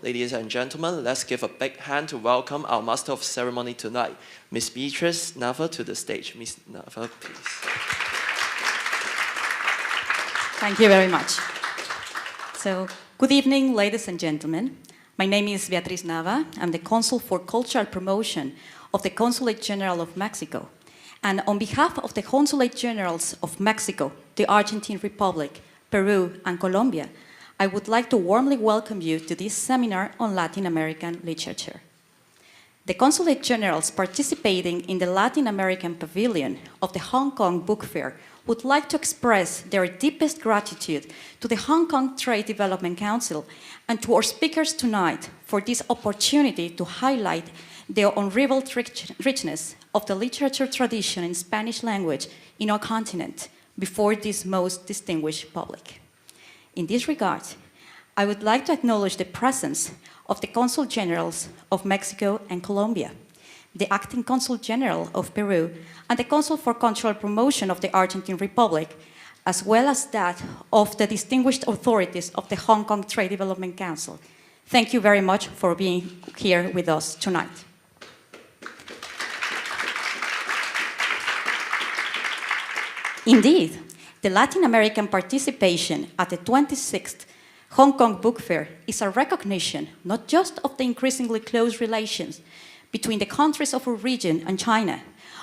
ladies and gentlemen, let's give a big hand to welcome our Master of Ceremony tonight, Ms. Beatrice Nava, to the stage. Ms. Nava, please. Thank you very much. So, good evening, ladies and gentlemen. My name is Beatriz Nava. I'm the Consul for Cultural Promotion of the Consulate General of Mexico. And on behalf of the Consulate Generals of Mexico, the Argentine Republic, Peru, and Colombia, I would like to warmly welcome you to this seminar on Latin American literature. The Consulate Generals participating in the Latin American Pavilion of the Hong Kong Book Fair would like to express their deepest gratitude to the Hong Kong Trade Development Council and to our speakers tonight for this opportunity to highlight the unrivaled richness of the literature tradition in Spanish language in our continent before this most distinguished public. In this regard, I would like to acknowledge the presence of the Consul Generals of Mexico and Colombia, the Acting Consul General of Peru, and the Consul for Cultural Promotion of the Argentine Republic, as well as that of the distinguished authorities of the Hong Kong Trade Development Council. Thank you very much for being here with us tonight. Indeed, the Latin American participation at the 26th Hong Kong Book Fair is a recognition not just of the increasingly close relations between the countries of our region and China,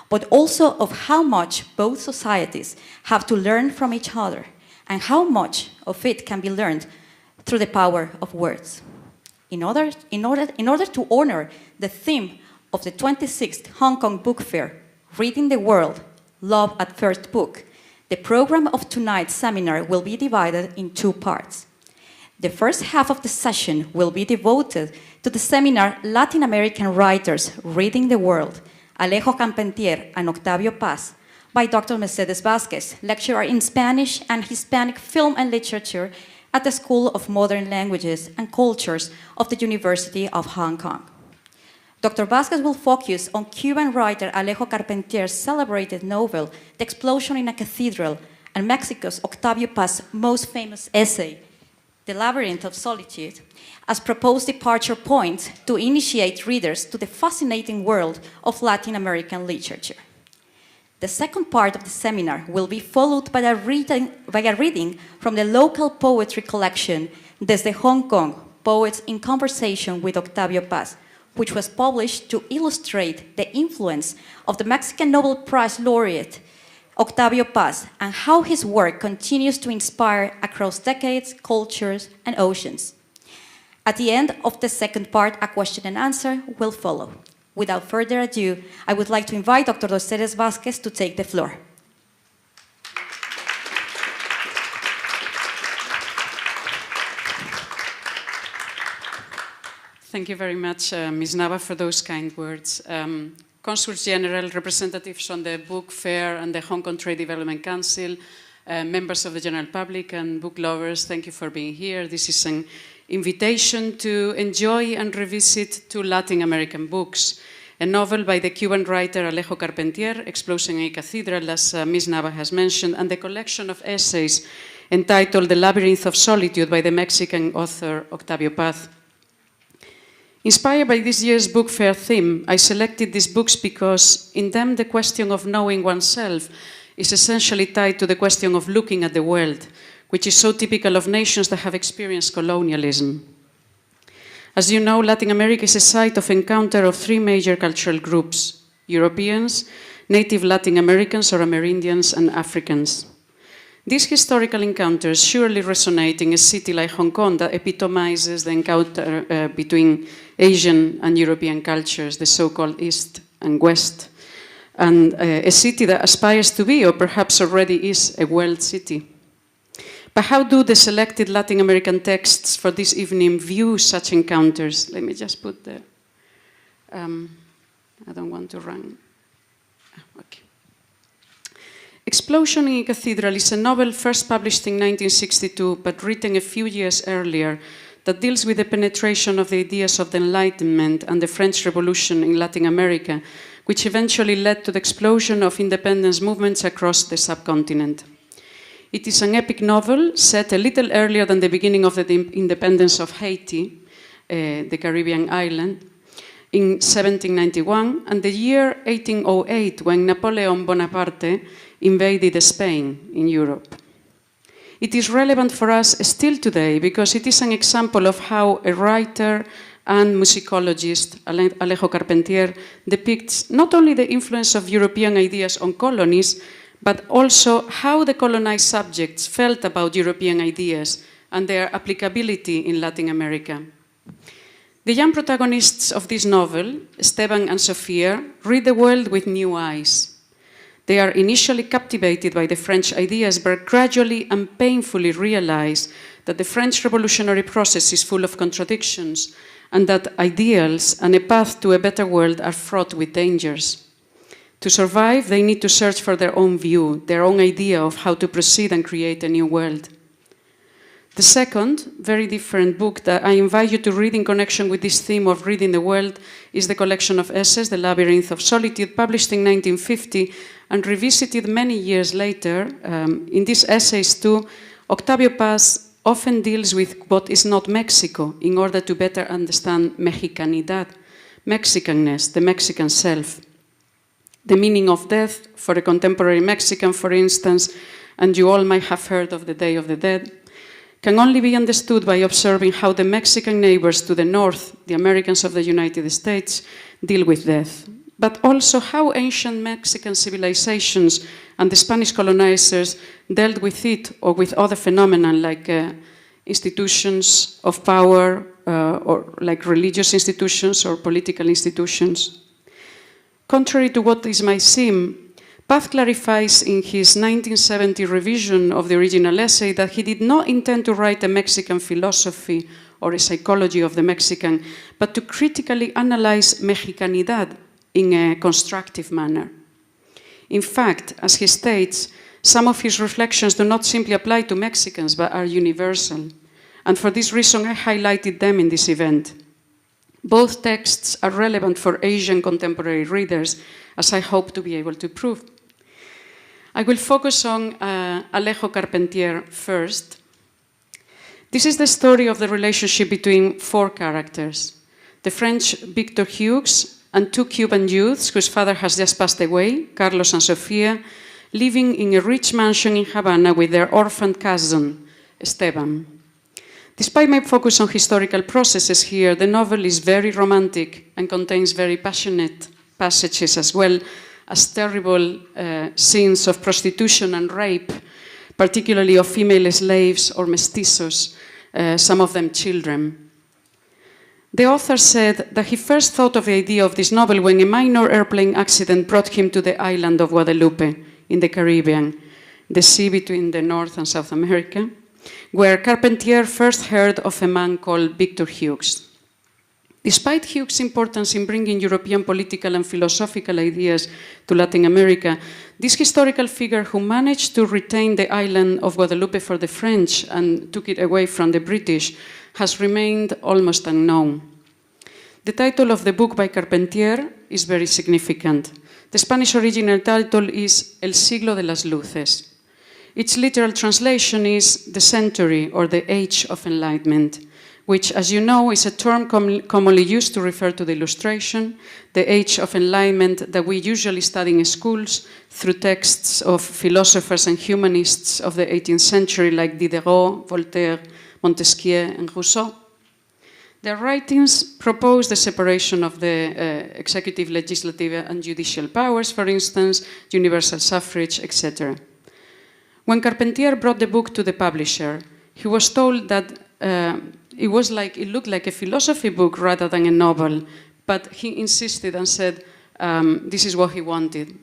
but also of how much both societies have to learn from each other and how much of it can be learned through the power of words. In order to honor the theme of the 26th Hong Kong Book Fair, Reading the World, Love at First Book, the program of tonight's seminar will be divided in two parts. The first half of the session will be devoted to the seminar Latin American Writers Reading the World, Alejo Carpentier and Octavio Paz, by Dr. Mercedes Vázquez, lecturer in Spanish and Hispanic film and literature at the School of Modern Languages and Cultures of the University of Hong Kong. Dr. Vázquez will focus on Cuban writer Alejo Carpentier's celebrated novel, The Explosion in a Cathedral, and Mexico's Octavio Paz's most famous essay, The Labyrinth of Solitude, as proposed departure points to initiate readers to the fascinating world of Latin American literature. The second part of the seminar will be followed by a reading from the local poetry collection, Desde Hong Kong, Poets in Conversation with Octavio Paz, which was published to illustrate the influence of the Mexican Nobel Prize laureate, Octavio Paz, and how his work continues to inspire across decades, cultures, and oceans. At the end of the second part, a question and answer will follow. Without further ado, I would like to invite Dr. Mercedes Vázquez to take the floor. Thank you very much, Ms. Nava, for those kind words. Consuls General, representatives on the Book Fair and the Hong Kong Trade Development Council, members of the general public and book lovers, thank you for being here. This is an invitation to enjoy and revisit two Latin American books, a novel by the Cuban writer Alejo Carpentier, Explosion in a Cathedral, as Ms. Nava has mentioned, and the collection of essays entitled The Labyrinth of Solitude by the Mexican author Octavio Paz. Inspired by this year's book fair theme, I selected these books because in them the question of knowing oneself is essentially tied to the question of looking at the world, which is so typical of nations that have experienced colonialism. As you know, Latin America is a site of encounter of three major cultural groups: Europeans, native Latin Americans or Amerindians, and Africans. These historical encounters surely resonate in a city like Hong Kong that epitomizes the encounter between Asian and European cultures, the so-called East and West, and a city that aspires to be, or perhaps already is, a world city. But how do the selected Latin American texts for this evening view such encounters? Let me just put the... I don't want to run. Okay. Explosion in a Cathedral is a novel first published in 1962, but written a few years earlier, that deals with the penetration of the ideas of the Enlightenment and the French Revolution in Latin America, which eventually led to the explosion of independence movements across the subcontinent. It is an epic novel set a little earlier than the beginning of the independence of Haiti, the Caribbean island, in 1791, and the year 1808, when Napoleon Bonaparte invaded Spain in Europe. It is relevant for us still today because it is an example of how a writer and musicologist, Alejo Carpentier, depicts not only the influence of European ideas on colonies, but also how the colonized subjects felt about European ideas and their applicability in Latin America. The young protagonists of this novel, Esteban and Sofia, read the world with new eyes. They are initially captivated by the French ideas, but gradually and painfully realize that the French revolutionary process is full of contradictions and that ideals and a path to a better world are fraught with dangers. To survive, they need to search for their own view, their own idea of how to proceed and create a new world. The second, very different book that I invite you to read in connection with this theme of reading the world is the collection of essays, The Labyrinth of Solitude, published in 1950 and revisited many years later. In these essays too, Octavio Paz often deals with what is not Mexico in order to better understand Mexicanidad, Mexicanness, the Mexican self. The meaning of death for a contemporary Mexican, for instance, and you all might have heard of the Day of the Dead, can only be understood by observing how the Mexican neighbors to the north, the Americans of the United States, deal with death, but also how ancient Mexican civilizations and the Spanish colonizers dealt with it or with other phenomena like institutions of power or like religious institutions or political institutions. Contrary to what this might seem, Paz clarifies in his 1970 revision of the original essay that he did not intend to write a Mexican philosophy or a psychology of the Mexican, but to critically analyze Mexicanidad in a constructive manner. In fact, as he states, some of his reflections do not simply apply to Mexicans, but are universal. And for this reason, I highlighted them in this event. Both texts are relevant for Asian contemporary readers, as I hope to be able to prove. I will focus on Alejo Carpentier first. This is the story of the relationship between four characters: the French Victor Hughes and two Cuban youths whose father has just passed away, Carlos and Sofia, living in a rich mansion in Havana with their orphan cousin, Esteban. Despite my focus on historical processes here, the novel is very romantic and contains very passionate passages as well as terrible scenes of prostitution and rape, particularly of female slaves or mestizos, some of them children. The author said that he first thought of the idea of this novel when a minor airplane accident brought him to the island of Guadalupe in the Caribbean, the sea between the North and South America, where Carpentier first heard of a man called Victor Hughes. Despite Hughes' importance in bringing European political and philosophical ideas to Latin America, this historical figure who managed to retain the island of Guadalupe for the French and took it away from the British has remained almost unknown. The title of the book by Carpentier is very significant. The Spanish original title is El siglo de las luces. Its literal translation is the century or the age of enlightenment, which, as you know, is a term commonly used to refer to the Illustration, the age of enlightenment that we usually study in schools through texts of philosophers and humanists of the 18th century like Diderot, Voltaire, Montesquieu, and Rousseau. Their writings propose the separation of the executive, legislative, and judicial powers, for instance, universal suffrage, etc. When Carpentier brought the book to the publisher, he was told that it looked like a philosophy book rather than a novel, but he insisted and said this is what he wanted.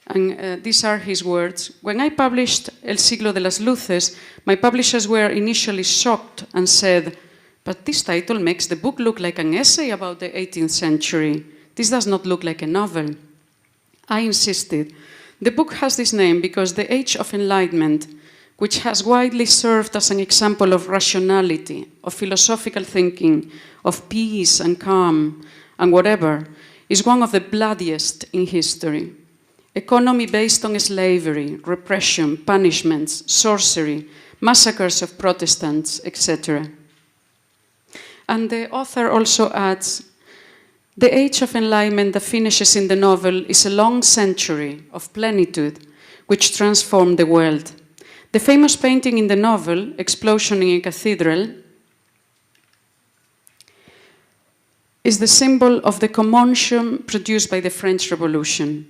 And these are his words. When I published El siglo de las luces, my publishers were initially shocked and said, but this title makes the book look like an essay about the 18th century. This does not look like a novel. I insisted. The book has this name because the Age of Enlightenment, which has widely served as an example of rationality, of philosophical thinking, of peace and calm, and whatever, is one of the bloodiest in history. Economy based on slavery, repression, punishments, sorcery, massacres of Protestants, etc. And the author also adds, the age of enlightenment that finishes in the novel is a long century of plenitude which transformed the world. The famous painting in the novel, Explosion in a Cathedral, is the symbol of the commotion produced by the French Revolution.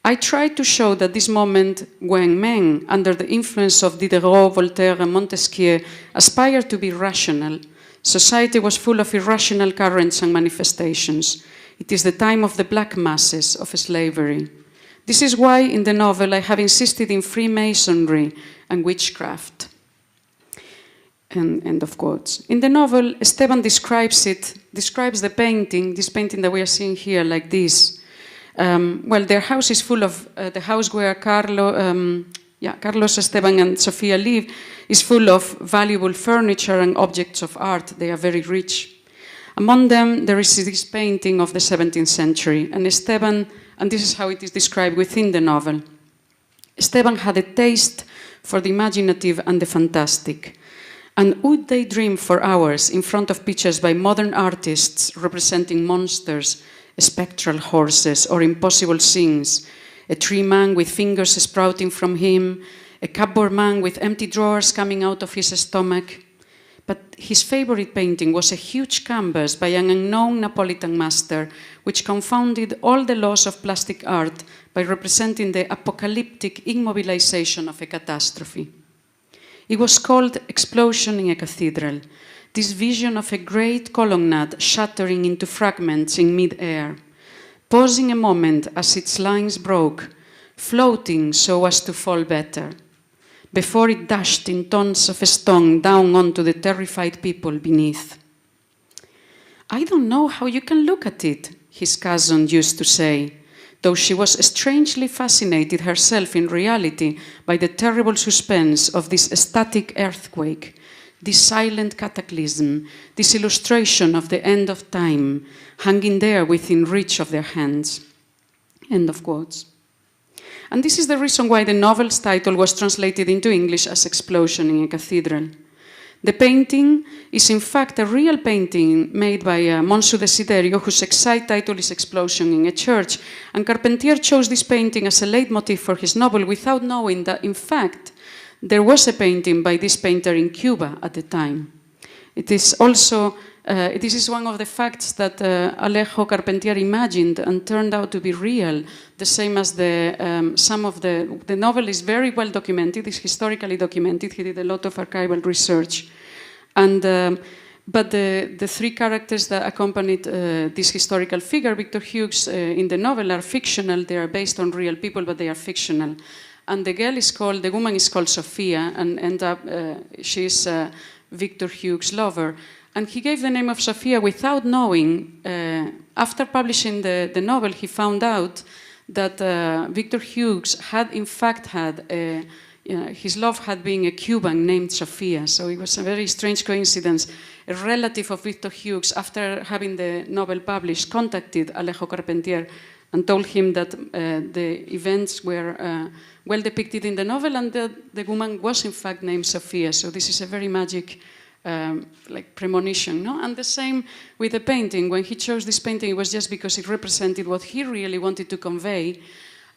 I tried to show that this moment when men, under the influence of Diderot, Voltaire, and Montesquieu, aspired to be rational, society was full of irrational currents and manifestations. It is the time of the black masses of slavery. This is why in the novel I have insisted in Freemasonry and witchcraft. End of quotes. In the novel, Esteban describes the painting, this painting that we are seeing here, like this. Well, their house is full of, the house where Carlos, Esteban, and Sofia live is full of valuable furniture and objects of art. They are very rich. Among them, there is this painting of the 17th century, and Esteban, and this is how it is described within the novel. Esteban had a taste for the imaginative and the fantastic. And would they dream for hours in front of pictures by modern artists representing monsters, spectral horses, or impossible scenes, a tree man with fingers sprouting from him, a cupboard man with empty drawers coming out of his stomach. But his favorite painting was a huge canvas by an unknown Napolitan master, which confounded all the laws of plastic art by representing the apocalyptic immobilization of a catastrophe. It was called Explosion in a Cathedral, this vision of a great colonnade shattering into fragments in mid-air, pausing a moment as its lines broke, floating so as to fall better, before it dashed in tons of stone down onto the terrified people beneath. I don't know how you can look at it, his cousin used to say, though she was strangely fascinated herself in reality by the terrible suspense of this static earthquake, this silent cataclysm, this illustration of the end of time, hanging there within reach of their hands. End of quotes. And this is the reason why the novel's title was translated into English as Explosion in a Cathedral. The painting is in fact a real painting made by Monsu Desiderio, whose exact title is Explosion in a Church, and Carpentier chose this painting as a leitmotif for his novel without knowing that, in fact, there was a painting by this painter in Cuba at the time. It is also, this is one of the facts that Alejo Carpentier imagined and turned out to be real, the same as the novel is very well documented, it's historically documented, he did a lot of archival research. And, but the three characters that accompanied this historical figure, Victor Hughes, in the novel are fictional, they are based on real people, but they are fictional. And the woman is called Sophia, and she's Victor Hughes' lover. And he gave the name of Sophia without knowing. After publishing the novel, he found out that Victor Hughes had in fact had his love had been a Cuban named Sophia. So it was a very strange coincidence. A relative of Victor Hughes, after having the novel published, contacted Alejo Carpentier and told him that the events were well depicted in the novel, and the woman was in fact named Sophia. So this is a very magic like premonition, no? And the same with the painting. When he chose this painting, it was just because it represented what he really wanted to convey.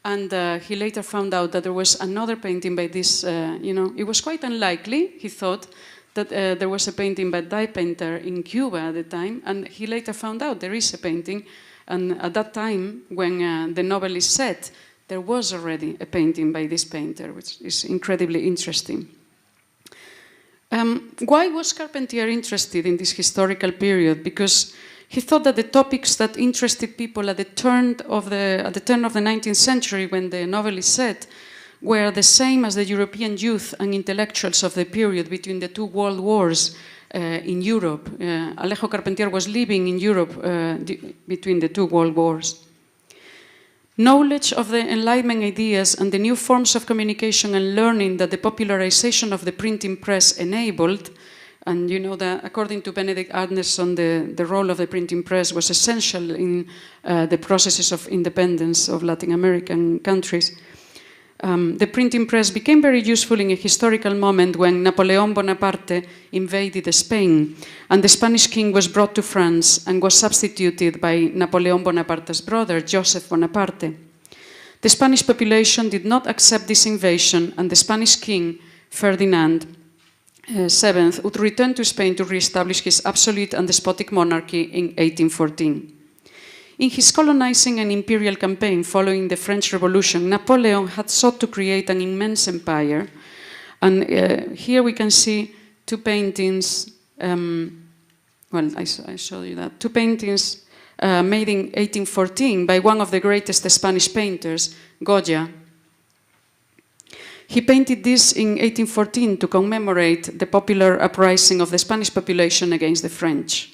And he later found out that there was another painting by this, it was quite unlikely, he thought, that there was a painting by that painter in Cuba at the time. And he later found out there is a painting. And at that time, when the novel is set, there was already a painting by this painter, which is incredibly interesting. Why was Carpentier interested in this historical period? Because he thought that the topics that interested people at the turn of the 19th century, when the novel is set, were the same as the European youth and intellectuals of the period between the two world wars in Europe. Alejo Carpentier was living in Europe between the two world wars. Knowledge of the Enlightenment ideas and the new forms of communication and learning that the popularization of the printing press enabled, and you know that according to Benedict Anderson, the role of the printing press was essential in the processes of independence of Latin American countries. The printing press became very useful in a historical moment when Napoleon Bonaparte invaded Spain and the Spanish king was brought to France and was substituted by Napoleon Bonaparte's brother, Joseph Bonaparte. The Spanish population did not accept this invasion and the Spanish king, Ferdinand VII, would return to Spain to re-establish his absolute and despotic monarchy in 1814. In his colonizing and imperial campaign following the French Revolution, Napoleon had sought to create an immense empire. And here we can see two paintings, I showed you that, two paintings made in 1814 by one of the greatest Spanish painters, Goya. He painted this in 1814 to commemorate the popular uprising of the Spanish population against the French.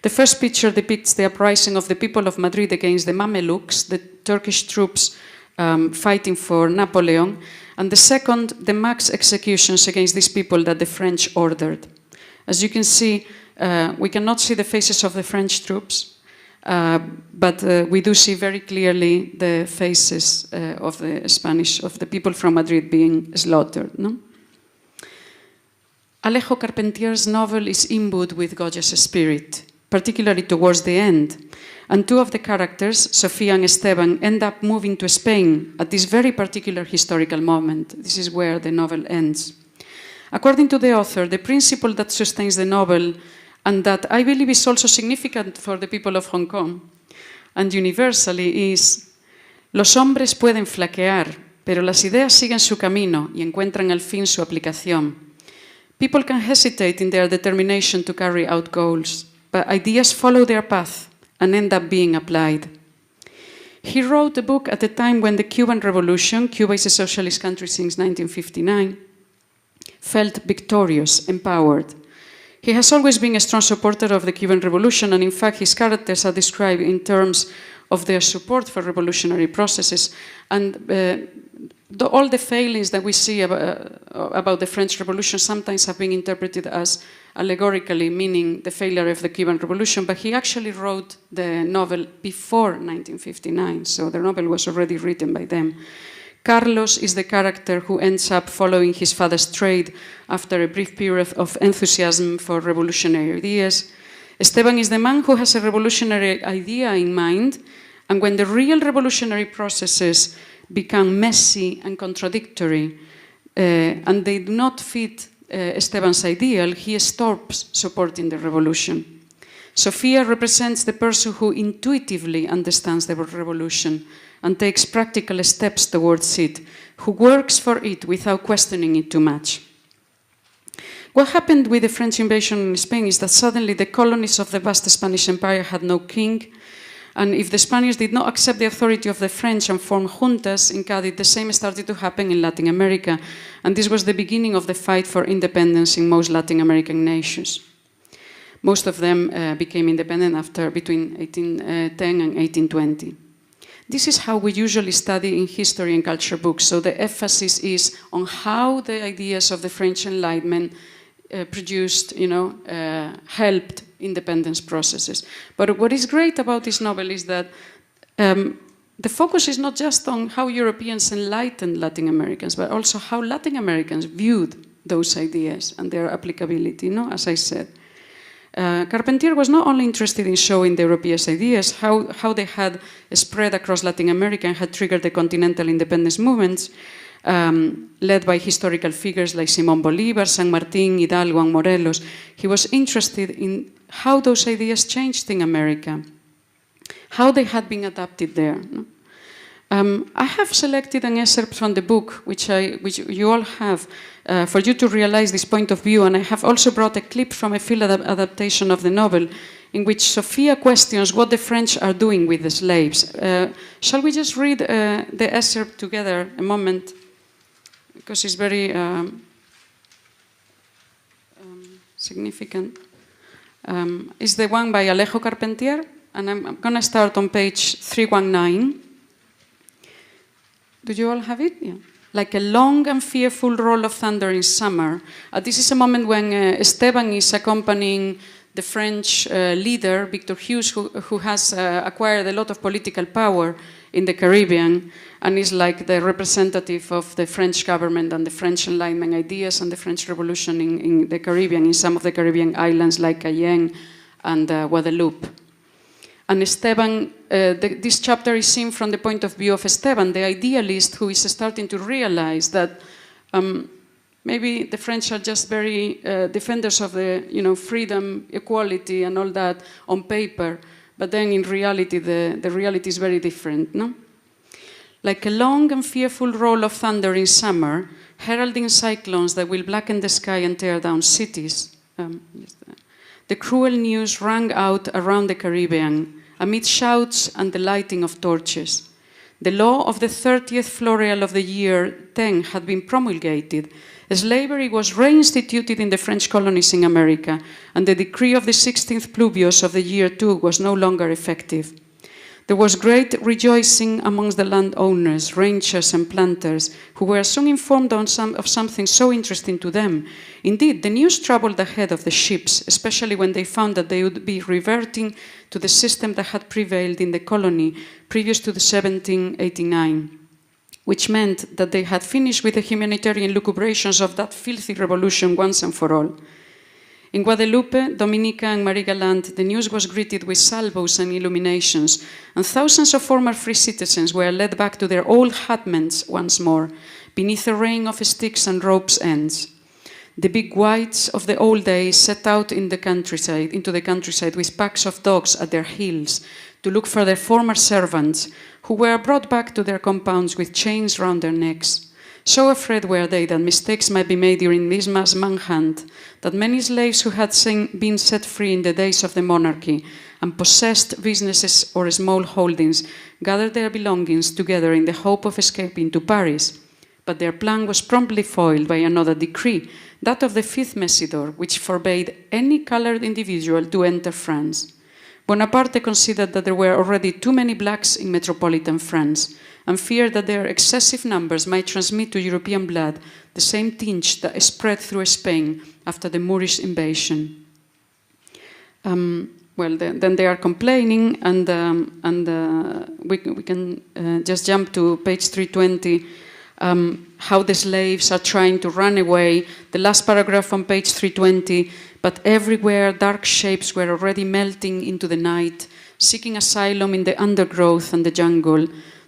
The first picture depicts the uprising of the people of Madrid against the Mamelukes, the Turkish troops fighting for Napoleon, and the second, the mass executions against these people that the French ordered. As you can see, we cannot see the faces of the French troops, but we do see very clearly the faces of the people from Madrid being slaughtered. No? Alejo Carpentier's novel is imbued with Goya's spirit, particularly towards the end. And two of the characters, Sofía and Esteban, end up moving to Spain at this very particular historical moment. This is where the novel ends. According to the author, the principle that sustains the novel, and that I believe is also significant for the people of Hong Kong, and universally, is: los hombres pueden flaquear, pero las ideas siguen su camino y encuentran al fin su aplicación. People can hesitate in their determination to carry out goals, but ideas follow their path and end up being applied. He wrote the book at a time when the Cuban Revolution, Cuba is a socialist country since 1959, felt victorious, empowered. He has always been a strong supporter of the Cuban Revolution, and in fact his characters are described in terms of their support for revolutionary processes. And all the failings that we see about the French Revolution sometimes have been interpreted as allegorically meaning the failure of the Cuban Revolution, but he actually wrote the novel before 1959, so the novel was already written by them. Carlos is the character who ends up following his father's trade after a brief period of enthusiasm for revolutionary ideas. Esteban is the man who has a revolutionary idea in mind, and when the real revolutionary processes become messy and contradictory, and they do not fit Esteban's ideal, he stops supporting the revolution. Sofía represents the person who intuitively understands the revolution and takes practical steps towards it, who works for it without questioning it too much. What happened with the French invasion in Spain is that suddenly the colonies of the vast Spanish Empire had no king, and if the Spaniards did not accept the authority of the French and form juntas in Cádiz, the same started to happen in Latin America, and this was the beginning of the fight for independence in most Latin American nations. Most of them became independent between 1810 and 1820. This is how we usually study in history and culture books, so the emphasis is on how the ideas of the French Enlightenment produced, helped independence processes. But what is great about this novel is that the focus is not just on how Europeans enlightened Latin Americans, but also how Latin Americans viewed those ideas and their applicability, as I said. Carpentier was not only interested in showing the Europeans' ideas, how they had spread across Latin America and had triggered the continental independence movements, led by historical figures like Simón Bolívar, San Martín, Hidalgo, and Morelos. He was interested in how those ideas changed in America, how they had been adapted there. I have selected an excerpt from the book, which you all have, for you to realize this point of view, and I have also brought a clip from a film adaptation of the novel, in which Sofía questions what the French are doing with the slaves. Shall we just read the excerpt together a moment? Because it's very significant. It's the one by Alejo Carpentier, and I'm going to start on page 319. Do you all have it? Yeah. Like a long and fearful roll of thunder in summer. This is a moment when Esteban is accompanying the French leader, Victor Hughes, who has acquired a lot of political power in the Caribbean and is like the representative of the French government and the French Enlightenment ideas and the French Revolution in the Caribbean, in some of the Caribbean islands like Cayenne and Guadeloupe. And Esteban, this chapter is seen from the point of view of Esteban, the idealist who is starting to realize that maybe the French are just very defenders of the freedom, equality, and all that on paper, but then in reality, the reality is very different, no? Like a long and fearful roll of thunder in summer, heralding cyclones that will blacken the sky and tear down cities. The cruel news rang out around the Caribbean, amid shouts and the lighting of torches. The law of the 30th floreal of the year 10 had been promulgated. Slavery was reinstituted in the French colonies in America, and the decree of the 16th pluvios of the year 2 was no longer effective. There was great rejoicing amongst the landowners, ranchers, and planters, who were soon informed of something so interesting to them. Indeed, the news troubled the head of the ships, especially when they found that they would be reverting to the system that had prevailed in the colony previous to the 1789. Which meant that they had finished with the humanitarian lucubrations of that filthy revolution once and for all. In Guadeloupe, Dominica, and Marigaland, the news was greeted with salvos and illuminations, and thousands of former free citizens were led back to their old hutments once more, beneath a rain of sticks and ropes' ends. The big whites of the old days set out into the countryside with packs of dogs at their heels to look for their former servants, who were brought back to their compounds with chains round their necks. So afraid were they that mistakes might be made during this mass manhunt, that many slaves who had been set free in the days of the monarchy and possessed businesses or small holdings gathered their belongings together in the hope of escaping to Paris. But their plan was promptly foiled by another decree, that of the 5th Messidor, which forbade any colored individual to enter France. Bonaparte considered that there were already too many blacks in metropolitan France, and feared that their excessive numbers might transmit to European blood the same tinge that spread through Spain after the Moorish invasion. Well, then they are complaining, and we can just jump to page 320, how the slaves are trying to run away. The last paragraph on page 320, but everywhere dark shapes were already melting into the night, seeking asylum in the undergrowth and the jungle.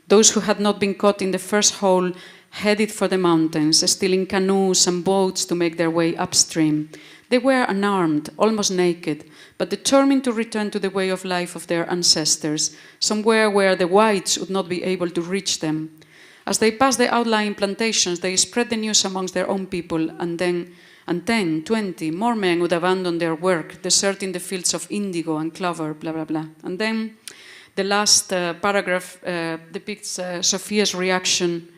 Those who had not been caught in the first hole headed for the mountains, stealing canoes and boats to make their way upstream. They were unarmed, almost naked, but determined to return to the way of life of their ancestors, somewhere where the whites would not be able to reach them. As they passed the outlying plantations, they spread the news amongst their own people, and 10, 20 more men would abandon their work, deserting the fields of indigo and clover, blah, blah, blah. And then the last paragraph depicts Sophia's reaction.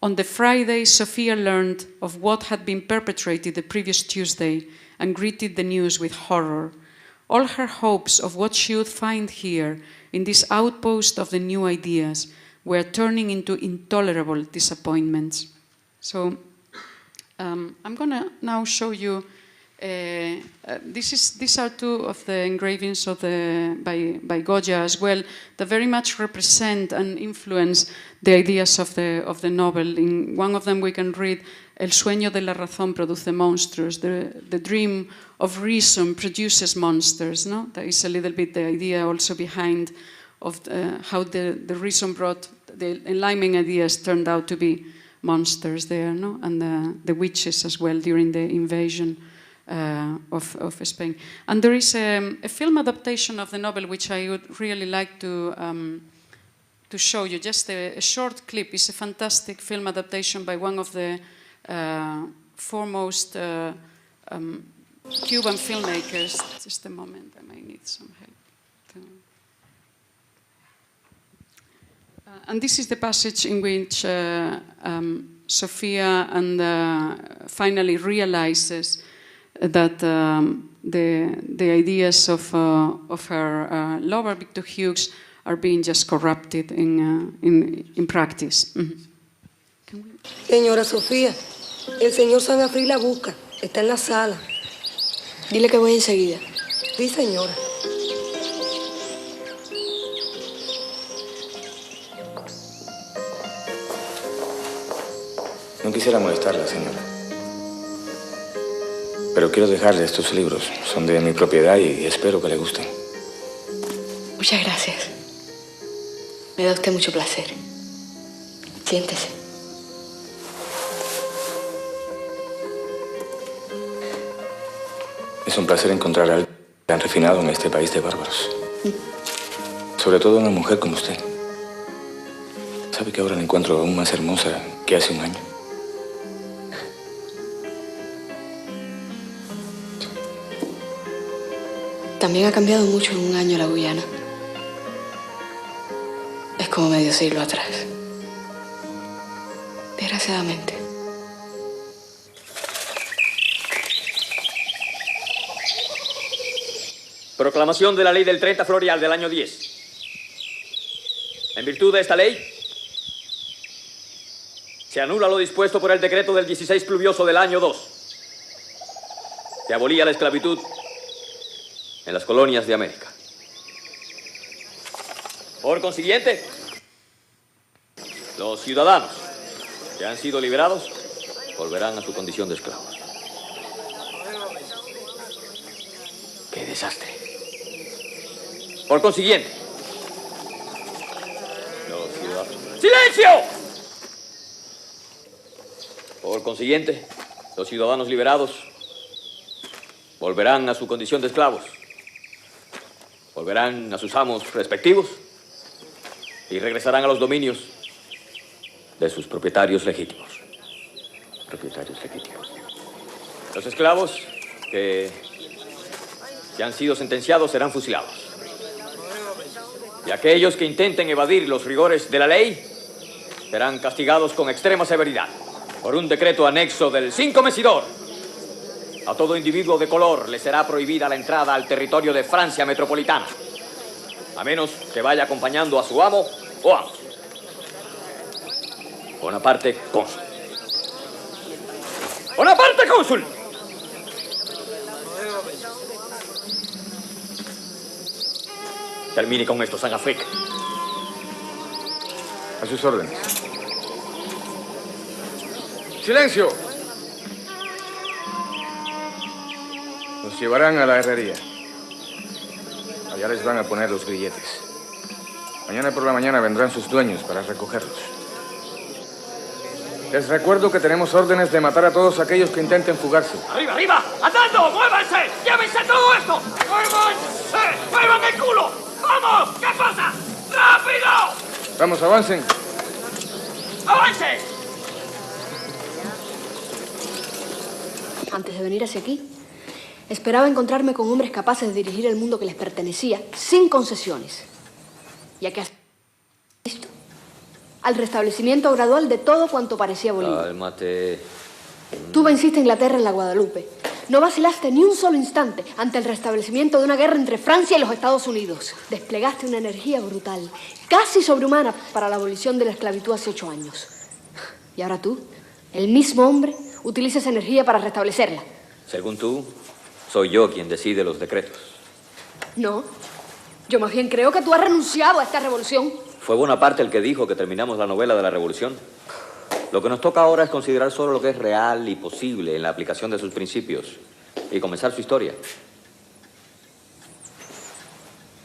On the Friday, Sophia learned of what had been perpetrated the previous Tuesday and greeted the news with horror. All her hopes of what she would find here, in this outpost of the new ideas, were turning into intolerable disappointments. So I'm going to now show you, these are two of the engravings of by Goya as well, that very much represent and influence the ideas of the novel. In one of them we can read, El sueño de la razón produce monstruos, the dream of reason produces monsters. No? That is a little bit the idea also behind of how the reason brought, the Enlightenment ideas turned out to be monsters there, no? And the witches as well during the invasion of Spain. And there is a film adaptation of the novel which I would really like to show you. Just a short clip. It's a fantastic film adaptation by one of the foremost Cuban filmmakers. Just a moment, I might need some help. And this is the passage in which Sophia finally realizes that the ideas of her lover, Victor Hughes, are being just corrupted in practice. Mm-hmm. Señora Sofía, el señor Sanafri la busca. Está en la sala. Dile que voy enseguida. Sí, señora. No quisiera molestarla, señora. Pero quiero dejarle estos libros. Son de mi propiedad y espero que le gusten. Muchas gracias. Me da usted mucho placer. Siéntese. Es un placer encontrar a alguien tan refinado en este país de bárbaros. Sobre todo una mujer como usted. ¿Sabe que ahora la encuentro aún más hermosa que hace un año? También ha cambiado mucho en un año la Guyana. Es como medio siglo atrás. Desgraciadamente. Proclamación de la ley del 30 Florial del año 10. En virtud de esta ley, se anula lo dispuesto por el decreto del 16 pluvioso del año 2, que abolía la esclavitud en las colonias de América. Por consiguiente, los ciudadanos que han sido liberados volverán a su condición de esclavos. ¡Qué desastre! Por consiguiente, los ciudadanos... ¡Silencio! Por consiguiente, los ciudadanos liberados volverán a su condición de esclavos. Volverán a sus amos respectivos y regresarán a los dominios de sus propietarios legítimos. Propietarios legítimos. Los esclavos que han sido sentenciados serán fusilados. Y aquellos que intenten evadir los rigores de la ley serán castigados con extrema severidad por un decreto anexo del 5 Mesidor. A todo individuo de color le será prohibida la entrada al territorio de Francia metropolitana, a menos que vaya acompañando a su amo o amos. Bonaparte, cónsul. ¡Bonaparte, cónsul! Termine con esto, San África. A sus órdenes. ¡Silencio! Los llevarán a la herrería. Allá les van a poner los grilletes. Mañana por la mañana vendrán sus dueños para recogerlos. Les recuerdo que tenemos órdenes de matar a todos aquellos que intenten fugarse. ¡Arriba, arriba! ¡Andando! ¡Muévanse! ¡Llévense todo esto! ¡Muévanse! ¡Muevan el culo! ¡Vamos! ¿Qué pasa? ¡Rápido! Vamos, avancen. ¡Avance! Antes de venir hacia aquí, esperaba encontrarme con hombres capaces de dirigir el mundo que les pertenecía sin concesiones. Ya que listo al restablecimiento gradual de todo cuanto parecía Bolívar. Cálmate. Tú venciste a Inglaterra en la Guadalupe. No vacilaste ni un solo instante ante el restablecimiento de una guerra entre Francia y los Estados Unidos. Desplegaste una energía brutal, casi sobrehumana, para la abolición de la esclavitud hace 8 años. Y ahora tú, el mismo hombre, utiliza esa energía para restablecerla. Según tú, soy yo quien decide los decretos. No, yo más bien creo que tú has renunciado a esta revolución. Fue Bonaparte el que dijo que terminamos la novela de la revolución. Lo que nos toca ahora es considerar solo lo que es real y posible en la aplicación de sus principios y comenzar su historia.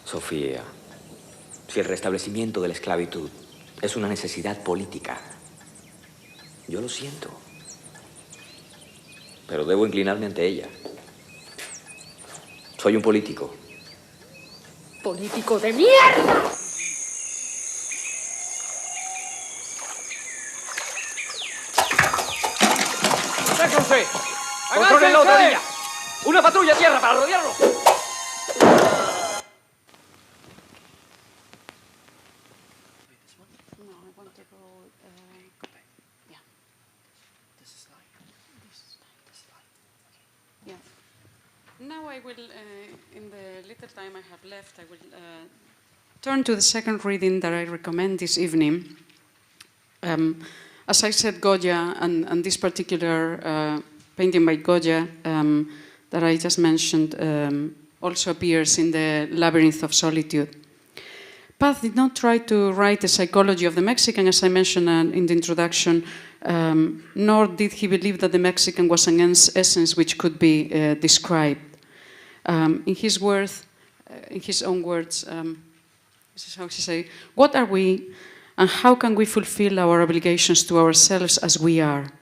Sofía, si el restablecimiento de la esclavitud es una necesidad política, yo lo siento, pero debo inclinarme ante ella. Soy un político. ¡Político de mierda! ¡Déjense! ¡Controlen la otra vía! ¡Una patrulla a tierra para rodearlo! Now I will, in the little time I have left, I will turn to the second reading that I recommend this evening. As I said, Goya, and this particular painting by Goya that I just mentioned, also appears in the Labyrinth of Solitude. Paz did not try to write the psychology of the Mexican, as I mentioned in the introduction, nor did he believe that the Mexican was an essence which could be described. In his own words, this is how he says, "What are we, and how can we fulfill our obligations to ourselves as we are?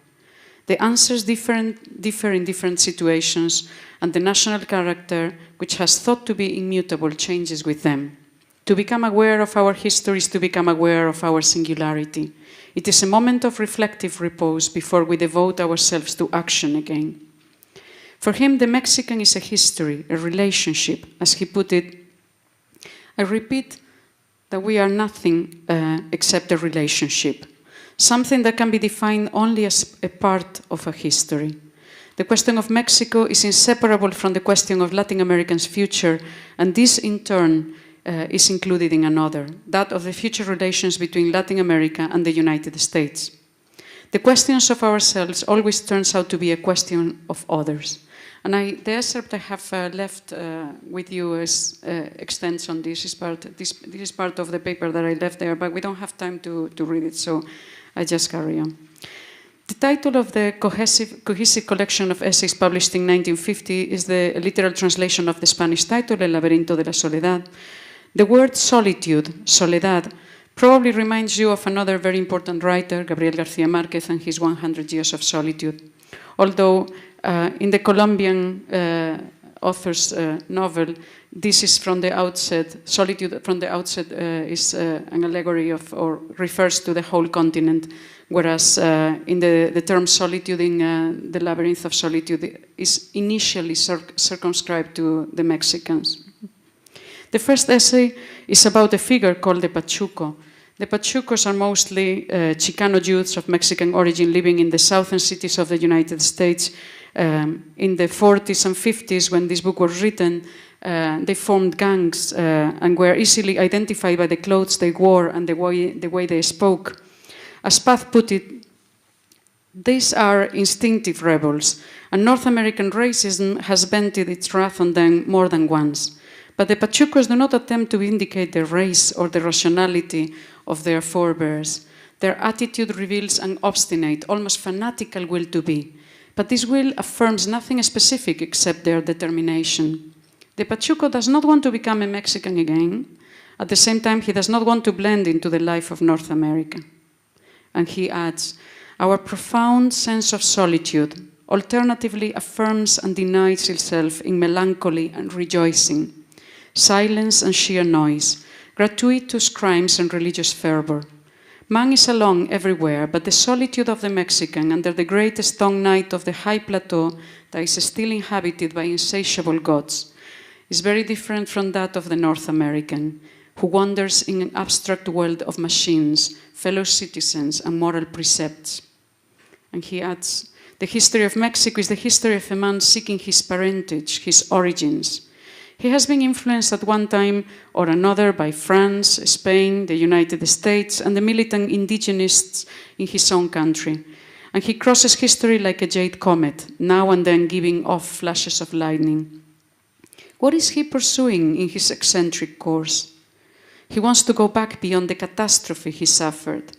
The answers differ in different situations, and the national character, which has thought to be immutable, changes with them. To become aware of our history is to become aware of our singularity. It is a moment of reflective repose before we devote ourselves to action again." For him, the Mexican is a history, a relationship. As he put it, I repeat that we are nothing except a relationship, something that can be defined only as a part of a history. The question of Mexico is inseparable from the question of Latin America's future, and this in turn is included in another, that of the future relations between Latin America and the United States. The questions of ourselves always turns out to be a question of others. And the excerpt I have left with you extends on this. This is part of the paper that I left there, but we don't have time to read it, so I just carry on. The title of the cohesive collection of essays published in 1950 is the literal translation of the Spanish title, El laberinto de la soledad. The word solitude, soledad, probably reminds you of another very important writer, Gabriel García Márquez, and his 100 Years of Solitude. Although in the Colombian author's novel, this is from the outset, solitude from the outset is an allegory of, or refers to the whole continent, whereas in the term solitude in the Labyrinth of Solitude is initially circumscribed to the Mexicans. The first essay is about a figure called the Pachuco. The Pachucos are mostly Chicano youths of Mexican origin living in the southern cities of the United States. In the 40s and 50s, when this book was written, they formed gangs and were easily identified by the clothes they wore and the way they spoke. As Paz put it, these are instinctive rebels, and North American racism has vented its wrath on them more than once. But the Pachucos do not attempt to indicate the race or the rationality of their forebears. Their attitude reveals an obstinate, almost fanatical will to be. But this will affirms nothing specific except their determination. The Pachuco does not want to become a Mexican again. At the same time, he does not want to blend into the life of North America. And he adds, our profound sense of solitude alternatively affirms and denies itself in melancholy and rejoicing, silence and sheer noise, gratuitous crimes and religious fervor. Man is alone everywhere, but the solitude of the Mexican under the great stone night of the high plateau that is still inhabited by insatiable gods is very different from that of the North American, who wanders in an abstract world of machines, fellow citizens, and moral precepts. And he adds, the history of Mexico is the history of a man seeking his parentage, his origins. He has been influenced at one time or another by France, Spain, the United States, and the militant indigenists in his own country. And he crosses history like a jade comet, now and then giving off flashes of lightning. What is he pursuing in his eccentric course? He wants to go back beyond the catastrophe he suffered.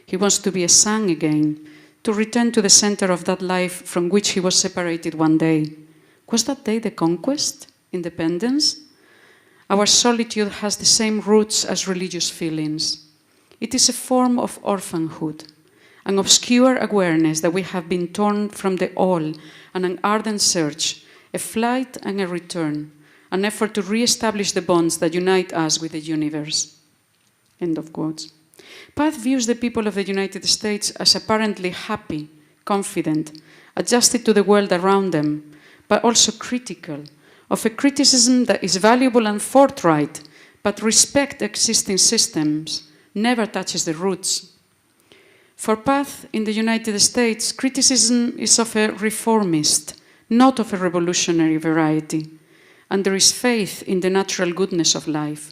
He wants to be a son again, to return to the center of that life from which he was separated one day. Was that day the conquest? Independence? Our solitude has the same roots as religious feelings. It is a form of orphanhood, an obscure awareness that we have been torn from the all, and an ardent search, a flight and a return, an effort to re-establish the bonds that unite us with the universe. End of quotes. Paz views the people of the United States as apparently happy, confident, adjusted to the world around them, but also critical, of a criticism that is valuable and forthright, but respect existing systems, never touches the roots. For Paz, in the United States, criticism is of a reformist, not of a revolutionary variety, and there is faith in the natural goodness of life.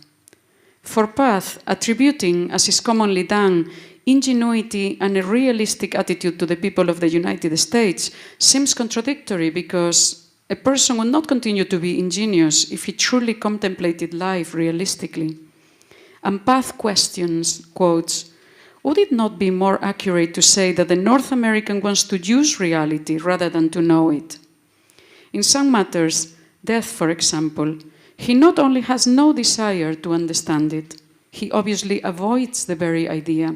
For Paz, attributing, as is commonly done, ingenuity and a realistic attitude to the people of the United States seems contradictory because A person would not continue to be ingenious if he truly contemplated life realistically. And Path questions, quotes, would it not be more accurate to say that the North American wants to use reality rather than to know it? In some matters, death, for example, he not only has no desire to understand it, he obviously avoids the very idea.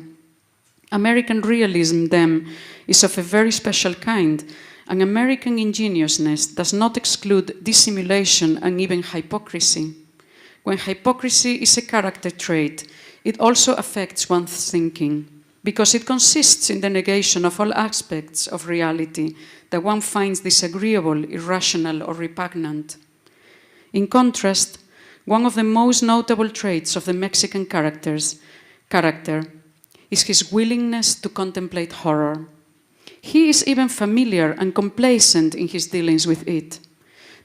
American realism, then, is of a very special kind, and American ingenuousness does not exclude dissimulation and even hypocrisy. When hypocrisy is a character trait, it also affects one's thinking, because it consists in the negation of all aspects of reality that one finds disagreeable, irrational, or repugnant. In contrast, one of the most notable traits of the Mexican character is his willingness to contemplate horror. He is even familiar and complacent in his dealings with it.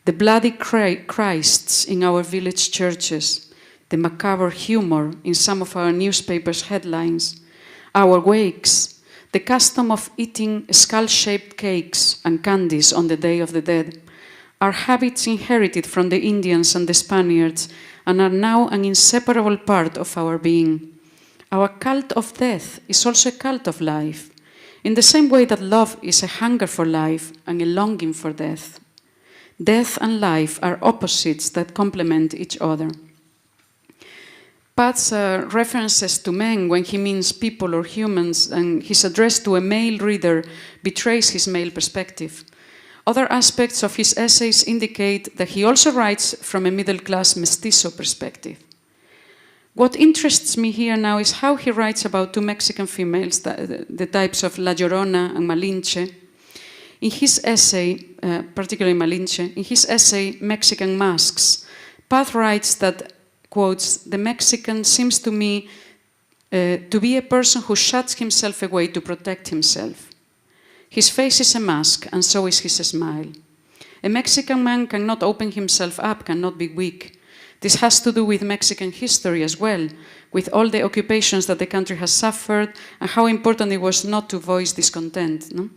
The bloody Christs in our village churches, the macabre humor in some of our newspapers' headlines, our wakes, the custom of eating skull-shaped cakes and candies on the Day of the Dead, are habits inherited from the Indians and the Spaniards and are now an inseparable part of our being. Our cult of death is also a cult of life, in the same way that love is a hunger for life and a longing for death. Death and life are opposites that complement each other. Pat's references to men when he means people or humans and his address to a male reader betrays his male perspective. Other aspects of his essays indicate that he also writes from a middle-class mestizo perspective. What interests me here now is how he writes about two Mexican females, the types of La Llorona and Malinche. In his essay, particularly Malinche, in his essay, Mexican Masks, Path writes that, quotes, the Mexican seems to me to be a person who shuts himself away to protect himself. His face is a mask, and so is his smile. A Mexican man cannot open himself up, cannot be weak. This has to do with Mexican history as well, with all the occupations that the country has suffered and how important it was not to voice discontent. No?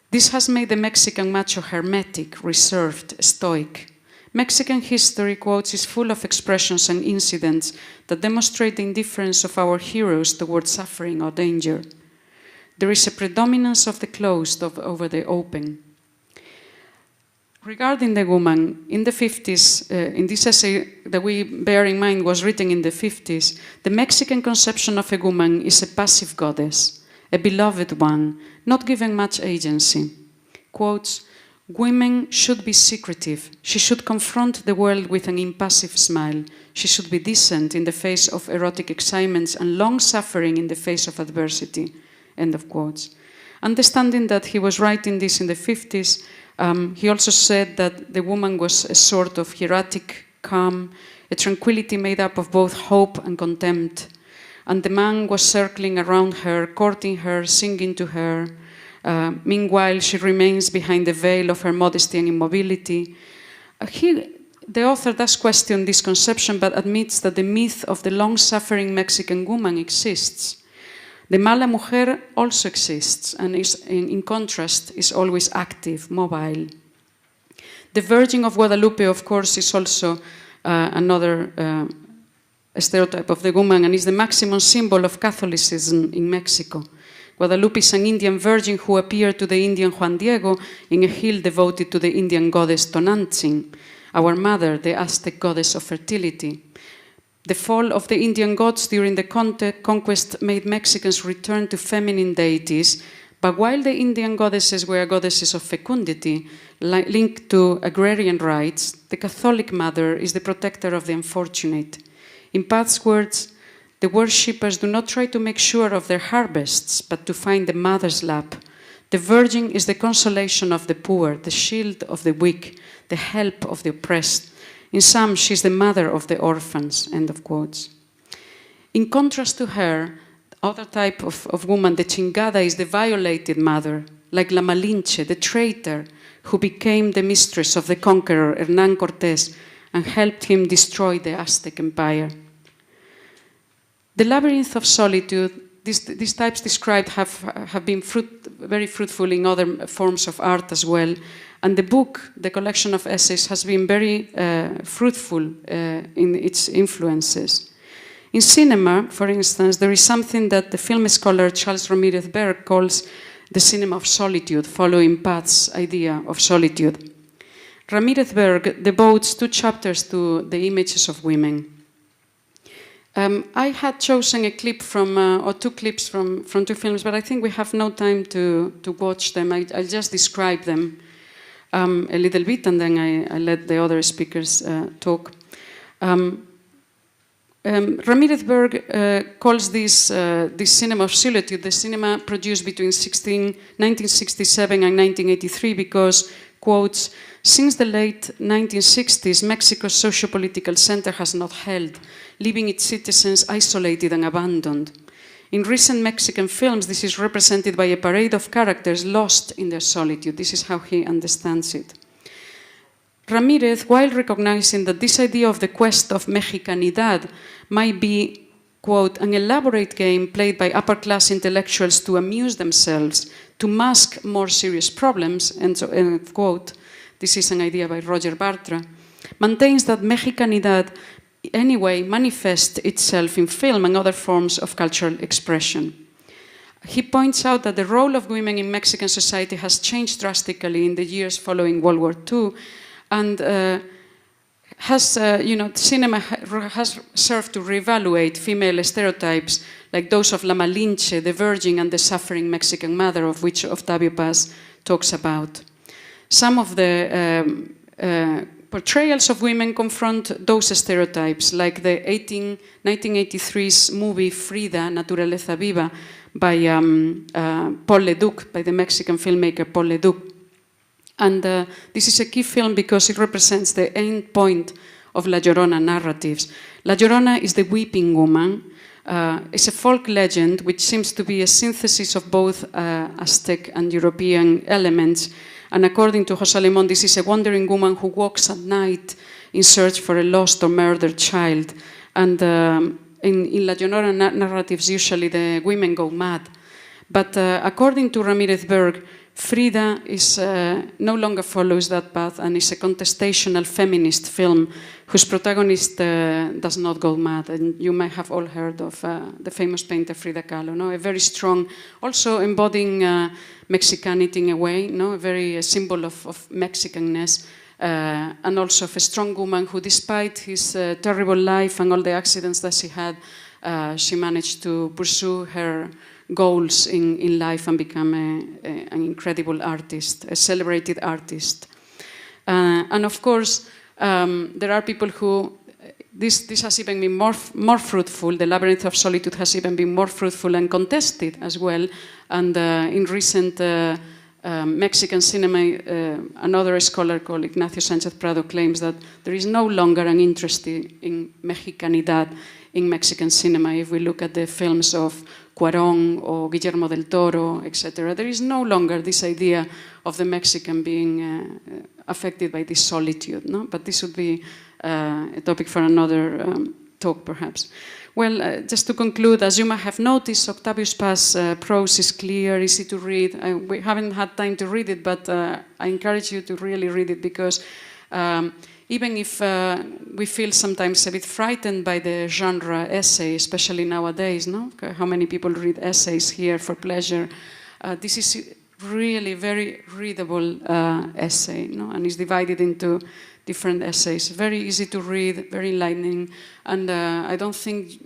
This has made the Mexican macho hermetic, reserved, stoic. Mexican history, quotes, is full of expressions and incidents that demonstrate the indifference of our heroes towards suffering or danger. There is a predominance of the closed over the open. Regarding the woman, in the 50s, in this essay that we bear in mind was written in the 50s, the Mexican conception of a woman is a passive goddess, a beloved one, not given much agency. Quotes, women should be secretive. She should confront the world with an impassive smile. She should be decent in the face of erotic excitements and long-suffering in the face of adversity. End of quotes. Understanding that he was writing this in the 50s, he also said that the woman was a sort of hieratic calm, a tranquility made up of both hope and contempt. And the man was circling around her, courting her, singing to her. Meanwhile, she remains behind the veil of her modesty and immobility. The author does question this conception, but admits that the myth of the long-suffering Mexican woman exists. The mala mujer also exists, and is, in contrast, is always active, mobile. The Virgin of Guadalupe, of course, is also another stereotype of the woman, and is the maximum symbol of Catholicism in Mexico. Guadalupe is an Indian virgin who appeared to the Indian Juan Diego in a hill devoted to the Indian goddess Tonantzin, our mother, the Aztec goddess of fertility. The fall of the Indian gods during the conquest made Mexicans return to feminine deities, but while the Indian goddesses were goddesses of fecundity, linked to agrarian rights, the Catholic mother is the protector of the unfortunate. In Path's words, the worshippers do not try to make sure of their harvests, but to find the mother's lap. The Virgin is the consolation of the poor, the shield of the weak, the help of the oppressed. In some, she is the mother of the orphans, end of quotes. In contrast to her, other type of woman, the chingada, is the violated mother, like La Malinche, the traitor, who became the mistress of the conqueror, Hernán Cortés, and helped him destroy the Aztec Empire. The labyrinth of solitude, these types described have been very fruitful in other forms of art as well, And the book, the collection of essays, has been very fruitful in its influences. In cinema, for instance, there is something that the film scholar Charles Ramirez Berg calls the cinema of solitude, following Path's idea of solitude. Ramirez Berg devotes 2 chapters to the images of women. I had chosen a clip from, or 2 clips from 2 films, but I think we have no time to watch them. I'll just describe them a little bit, and then I let the other speakers talk. Ramirez Berg calls this cinema of solitude the cinema produced between 1967 and 1983 because, quotes, since the late 1960s, Mexico's socio-political center has not held, leaving its citizens isolated and abandoned. In recent Mexican films, this is represented by a parade of characters lost in their solitude. This is how he understands it. Ramirez, while recognizing that this idea of the quest of Mexicanidad might be, quote, an elaborate game played by upper-class intellectuals to amuse themselves, to mask more serious problems, and so, quote, this is an idea by Roger Bartra, maintains that Mexicanidad anyway manifests itself in film and other forms of cultural expression. He points out that the role of women in Mexican society has changed drastically in the years following World War II, and cinema has served to reevaluate female stereotypes like those of La Malinche, the virgin and the suffering Mexican mother, of which Octavio Paz talks about. Some of the portrayals of women confront those stereotypes, like the 1983's movie Frida, Naturaleza Viva, by Paul Leduc, by the Mexican filmmaker Paul Leduc. And this is a key film because it represents the end point of La Llorona narratives. La Llorona is the weeping woman. It's a folk legend which seems to be a synthesis of both Aztec and European elements. And according to José Limón, this is a wandering woman who walks at night in search for a lost or murdered child. And in La Llorona narratives, usually the women go mad. But according to Ramirez Berg, Frida no longer follows that path and is a contestational feminist film whose protagonist does not go mad. And you might have all heard of the famous painter Frida Kahlo, no? A very strong, also embodying Mexicanity in a way, no? A very symbol of Mexicanness, and also of a strong woman who, despite his terrible life and all the accidents that she had, she managed to pursue her goals in life and become an incredible artist, a celebrated artist. And of course, there are people who, this has even been more fruitful, the Labyrinth of Solitude has even been more fruitful and contested as well. And in recent Mexican cinema, another scholar called Ignacio Sanchez Prado claims that there is no longer an interest in Mexicanidad in Mexican cinema. If we look at the films of Cuarón or Guillermo del Toro, etc., there is no longer this idea of the Mexican being affected by this solitude. No? But this would be a topic for another talk, perhaps. Well, just to conclude, as you might have noticed, Octavio Paz's prose is clear, easy to read. We haven't had time to read it, but I encourage you to really read it because even if we feel sometimes a bit frightened by the genre essay, especially nowadays, no? How many people read essays here for pleasure? This is really very readable essay, no? And it's divided into different essays. Very easy to read, very enlightening, and I don't think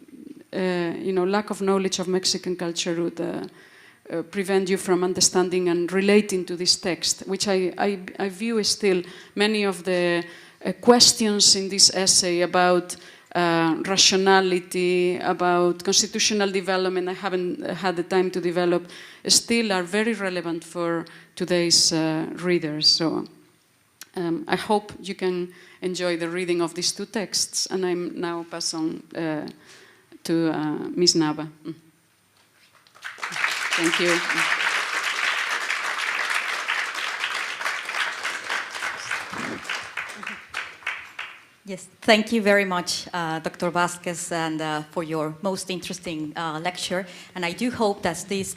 lack of knowledge of Mexican culture would prevent you from understanding and relating to this text, which I view as still many of the questions in this essay about rationality, about constitutional development, I haven't had the time to develop, still are very relevant for today's readers. So I hope you can enjoy the reading of these 2 texts, and I'm now pass on to Ms. Nava. Thank you. Yes, thank you very much, Dr. Vasquez, and for your most interesting lecture. And I do hope that this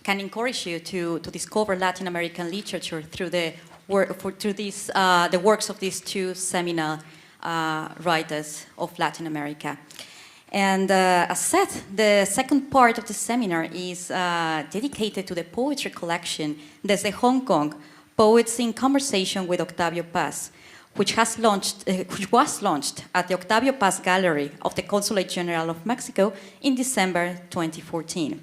can encourage you to discover Latin American literature through the works of these two seminal writers of Latin America. And as said, the second part of the seminar is dedicated to the poetry collection Desde Hong Kong, Poets in Conversation with Octavio Paz, which was launched at the Octavio Paz Gallery of the Consulate General of Mexico in December 2014.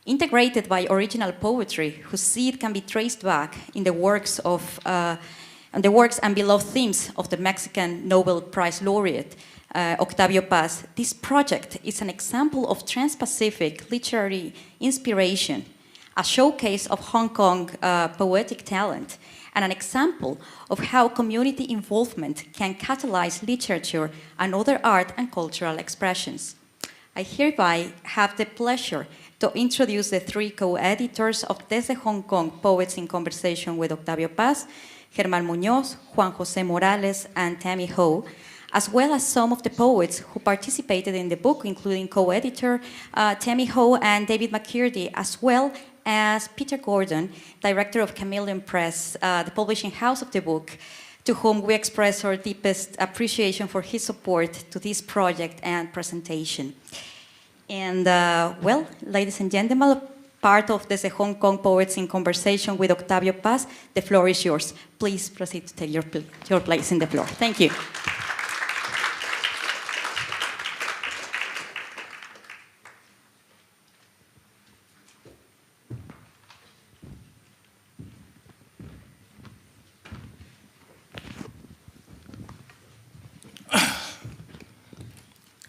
Integrated by original poetry, whose seed can be traced back in the works and beloved themes of the Mexican Nobel Prize laureate, Octavio Paz, this project is an example of trans-Pacific literary inspiration, a showcase of Hong Kong poetic talent, and an example of how community involvement can catalyze literature and other art and cultural expressions. I hereby have the pleasure to introduce the three co-editors of Desde Hong Kong, Poets in Conversation with Octavio Paz, Germán Muñoz, Juan José Morales, and Tammy Ho, as well as some of the poets who participated in the book, including co-editor Tammy Ho and David McCurdy, as well as Peter Gordon, director of Chameleon Press, the publishing house of the book, to whom we express our deepest appreciation for his support to this project and presentation. And well, ladies and gentlemen, part of the Hong Kong Poets in Conversation with Octavio Paz, the floor is yours. Please proceed to take your place in the floor. Thank you.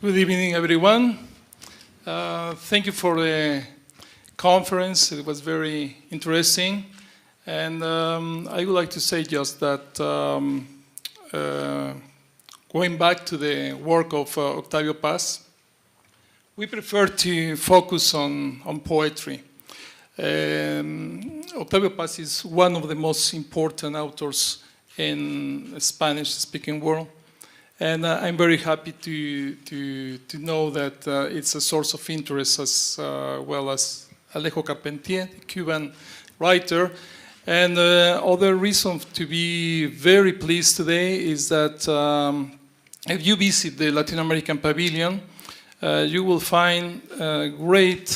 Good evening, everyone. Thank you for the conference. It was very interesting. And I would like to say just that going back to the work of Octavio Paz, we prefer to focus on poetry. Octavio Paz is one of the most important authors in the Spanish-speaking world. And I'm very happy to know that it's a source of interest as well as Alejo Carpentier, the Cuban writer. And other reason to be very pleased today is that if you visit the Latin American Pavilion, you will find great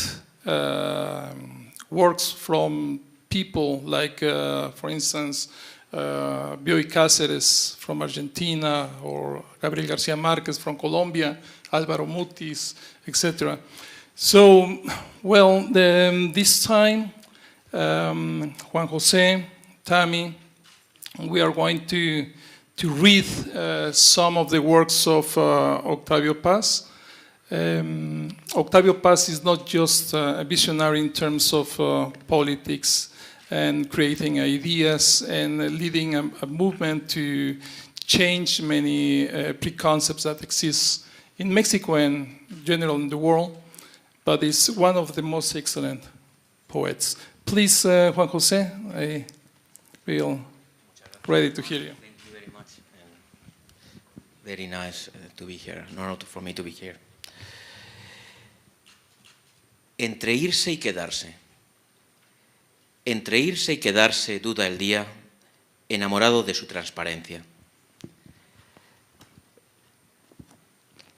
works from people like, for instance, Bioy Cáceres from Argentina, or Gabriel García Márquez from Colombia, Álvaro Mutis, etc. So, well, this time, Juan José, Tammy, we are going to read some of the works of Octavio Paz. Octavio Paz is not just a visionary in terms of politics and creating ideas and leading a movement to change many preconcepts that exist in Mexico and in general in the world, but is one of the most excellent poets. Please, Juan José, I feel ready to hear you. Thank you very much. Very nice to be here, an honor for me to be here. Entre irse y quedarse. Entre irse y quedarse duda el día, enamorado de su transparencia.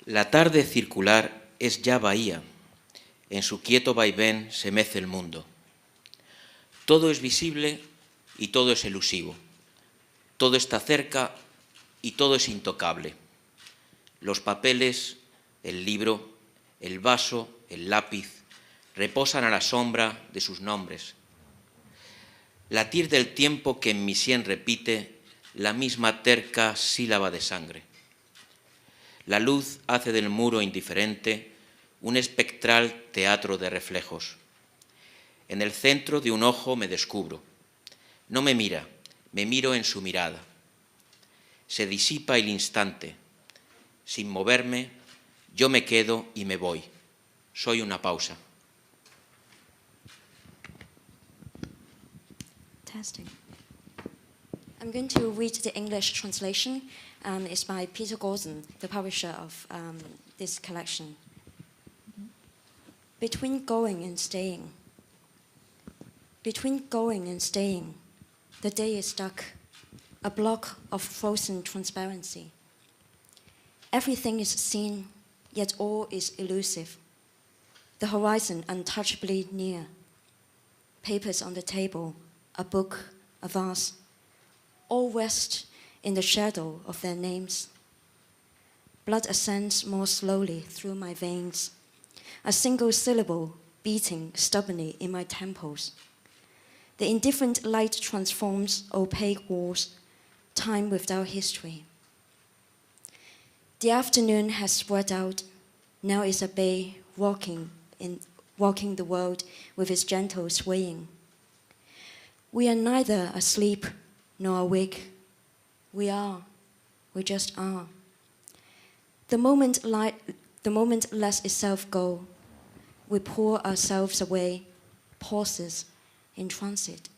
La tarde circular es ya bahía, en su quieto vaivén se mece el mundo. Todo es visible y todo es elusivo, todo está cerca y todo es intocable. Los papeles, el libro, el vaso, el lápiz, reposan a la sombra de sus nombres. Latir del tiempo que en mi sien repite la misma terca sílaba de sangre. La luz hace del muro indiferente un espectral teatro de reflejos. En el centro de un ojo me descubro. No me mira, me miro en su mirada. Se disipa el instante. Sin moverme, yo me quedo y me voy. Soy una pausa. I'm going to read the English translation. It's by Peter Gordon, the publisher of this collection. Between going and staying, Between going and staying, the day is stuck, a block of frozen transparency. Everything is seen, yet all is elusive. The horizon untouchably near. Papers on the table, a book, a vase, all rest in the shadow of their names. Blood ascends more slowly through my veins, a single syllable beating stubbornly in my temples. The indifferent light transforms opaque walls, time without history. The afternoon has spread out, now is a bay walking the world with its gentle swaying. We are neither asleep nor awake. We just are. The moment lets itself go, we pour ourselves away, pauses in transit.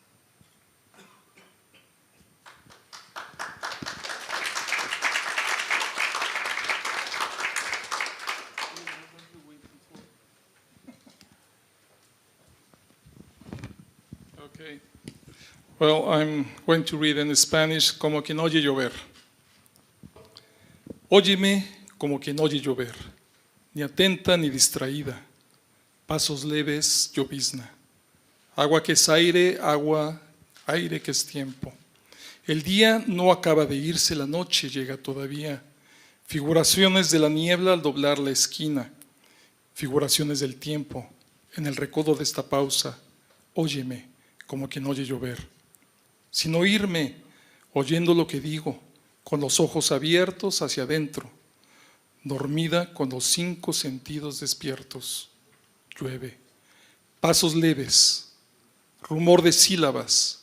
Okay. Well, I'm going to read in Spanish, como quien oye llover. Óyeme como quien oye llover, ni atenta ni distraída, pasos leves, llovizna. Agua que es aire, agua, aire que es tiempo. El día no acaba de irse, la noche llega todavía. Figuraciones de la niebla al doblar la esquina. Figuraciones del tiempo en el recodo de esta pausa. Óyeme como quien oye llover. Sin oírme, oyendo lo que digo, con los ojos abiertos hacia adentro. Dormida con los 5 sentidos despiertos. Llueve. Pasos leves. Rumor de sílabas,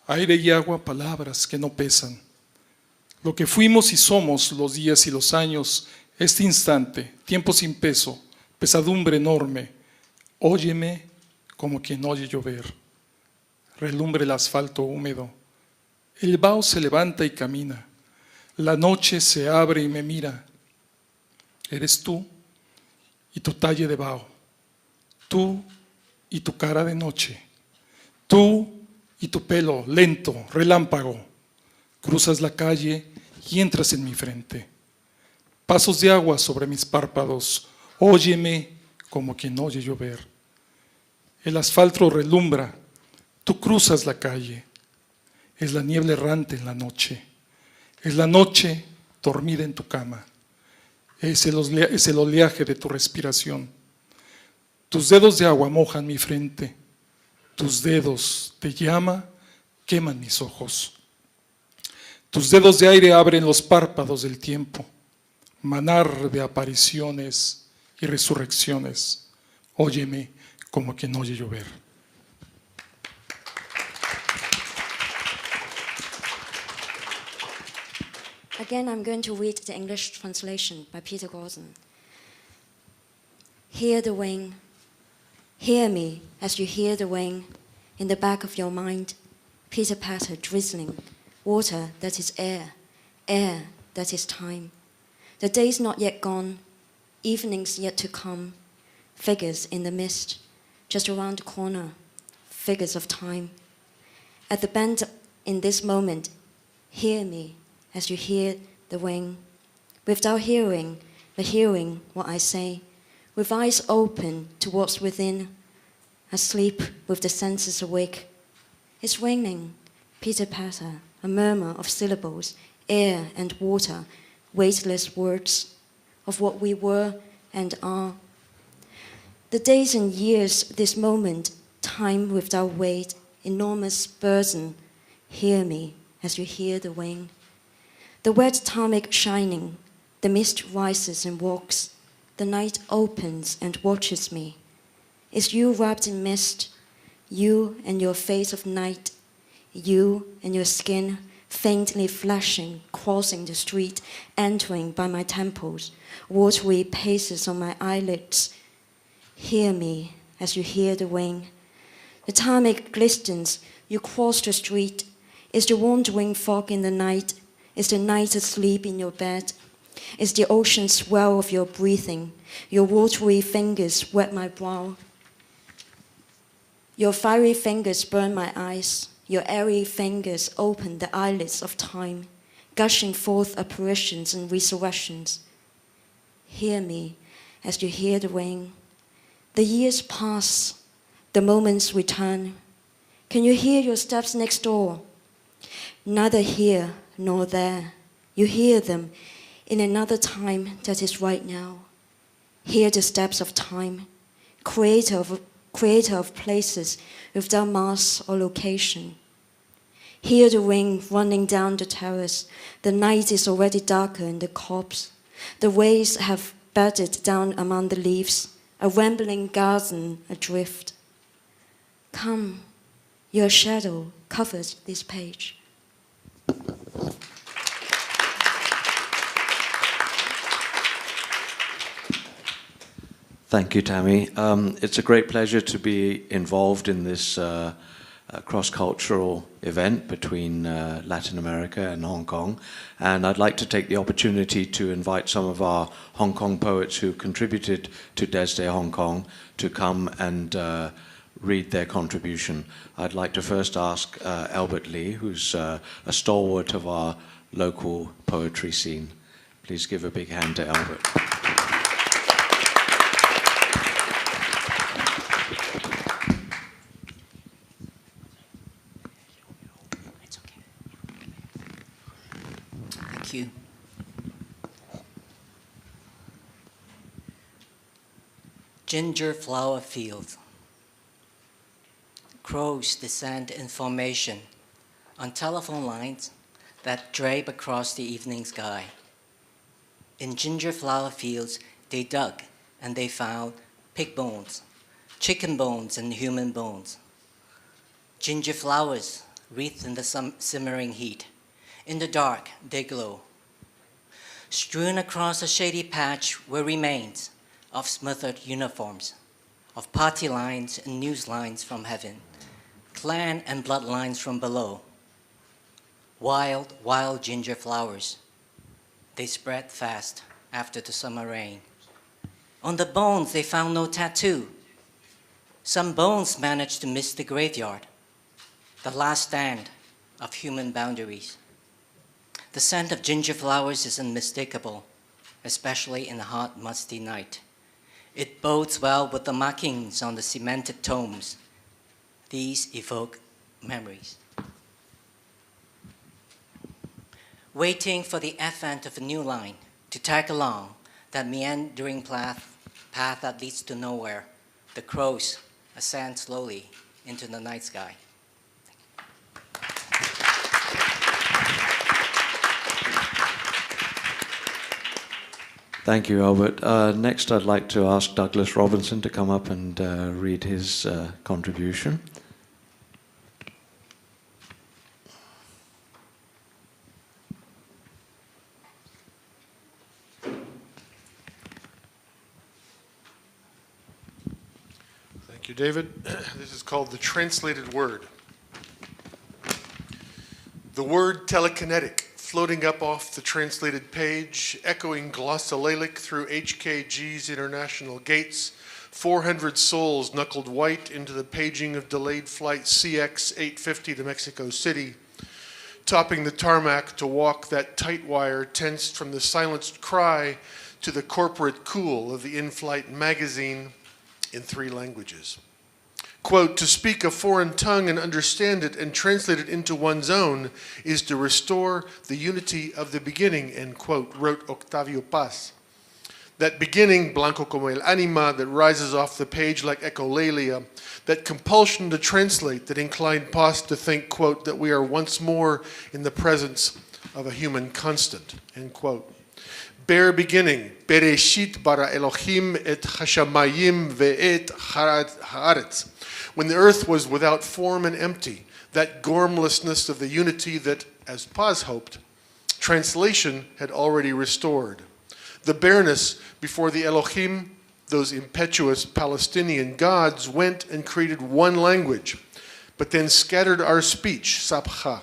aire y agua, palabras que no pesan. Lo que fuimos y somos, los días y los años, este instante, tiempo sin peso, pesadumbre enorme. Óyeme como quien oye llover. Relumbre el asfalto húmedo. El vaho se levanta y camina. La noche se abre y me mira. Eres tú y tu talle de vaho. Tú y tu cara de noche, tú y tu pelo lento, relámpago, cruzas la calle y entras en mi frente. Pasos de agua sobre mis párpados, óyeme como quien oye llover. El asfalto relumbra, tú cruzas la calle, es la niebla errante en la noche, es la noche dormida en tu cama, es el oleaje de tu respiración. Tus dedos de agua mojan mi frente, tus dedos de llama queman mis ojos. Tus dedos de aire abren los párpados del tiempo, manar de apariciones y resurrecciones. Óyeme como quien oye llover. Again, I'm going to read the English translation by Peter Gordon. Hear the wind. Hear me as you hear the rain in the back of your mind, pitter-patter drizzling, water that is air, air that is time. The day's not yet gone, evening's yet to come, figures in the mist, just around the corner, figures of time. At the bend in this moment, hear me as you hear the rain, without hearing, but hearing what I say, with eyes open to what's within, asleep with the senses awake. It's raining, pitter-patter, a murmur of syllables, air and water, weightless words of what we were and are. The days and years, this moment, time without weight, enormous burden, hear me as you hear the rain. The wet tarmac shining, the mist rises and walks, the night opens and watches me. It's you wrapped in mist, you and your face of night, you and your skin faintly flashing, crossing the street, entering by my temples, watery paces on my eyelids. Hear me as you hear the rain. The tarmac glistens, you cross the street. Is the wandering fog in the night? Is the night asleep in your bed? Is the ocean swell of your breathing? Your watery fingers wet my brow. Your fiery fingers burn my eyes. Your airy fingers open the eyelids of time, gushing forth apparitions and resurrections. Hear me as you hear the wind. The years pass, the moments return. Can you hear your steps next door? Neither here nor there. You hear them in another time that is right now. Hear the steps of time, creator of places without mass or location. Hear the wind running down the terrace. The night is already darker in the copse. The waves have bedded down among the leaves, a rambling garden adrift. Come, your shadow covers this page. Thank you, Tammy. It's a great pleasure to be involved in this cross-cultural event between Latin America and Hong Kong. And I'd like to take the opportunity to invite some of our Hong Kong poets who contributed to Desde Hong Kong to come and read their contribution. I'd like to first ask Albert Lee, who's a stalwart of our local poetry scene. Please give a big hand to Albert. Thank you. Ginger flower field. Crows descend in formation on telephone lines that drape across the evening sky. In ginger flower fields, they dug and they found pig bones, chicken bones, and human bones. Ginger flowers wreathed in the simmering heat. In the dark, they glow. Strewn across a shady patch were remains of smothered uniforms, of party lines and news lines from heaven, clan and bloodlines from below. Wild, wild ginger flowers. They spread fast after the summer rain. On the bones, they found no tattoo. Some bones managed to miss the graveyard, the last stand of human boundaries. The scent of ginger flowers is unmistakable, especially in a hot, musty night. It bodes well with the markings on the cemented tomes. These evoke memories. Waiting for the advent of a new line to tag along that meandering path that leads to nowhere, the crows ascend slowly into the night sky. Thank you, Albert. Next, I'd like to ask Douglas Robinson to come up and read his contribution. Thank you, David. This is called The Translated Word. The word telekinetic, floating up off the translated page, echoing glossolalic through HKG's international gates, 400 souls knuckled white into the paging of delayed flight CX-850 to Mexico City, topping the tarmac to walk that tight wire tensed from the silenced cry to the corporate cool of the in-flight magazine in 3 languages. Quote, to speak a foreign tongue and understand it and translate it into one's own is to restore the unity of the beginning, end quote, wrote Octavio Paz. That beginning, blanco como el anima, that rises off the page like echolalia, that compulsion to translate that inclined Paz to think, quote, that we are once more in the presence of a human constant, end quote. Bare beginning, Bereshit bara Elohim et hashamayim ve'et haaretz. When the earth was without form and empty, that gormlessness of the unity that, as Paz hoped, translation had already restored. The bareness before the Elohim, those impetuous Palestinian gods, went and created one language, but then scattered our speech, Sabha.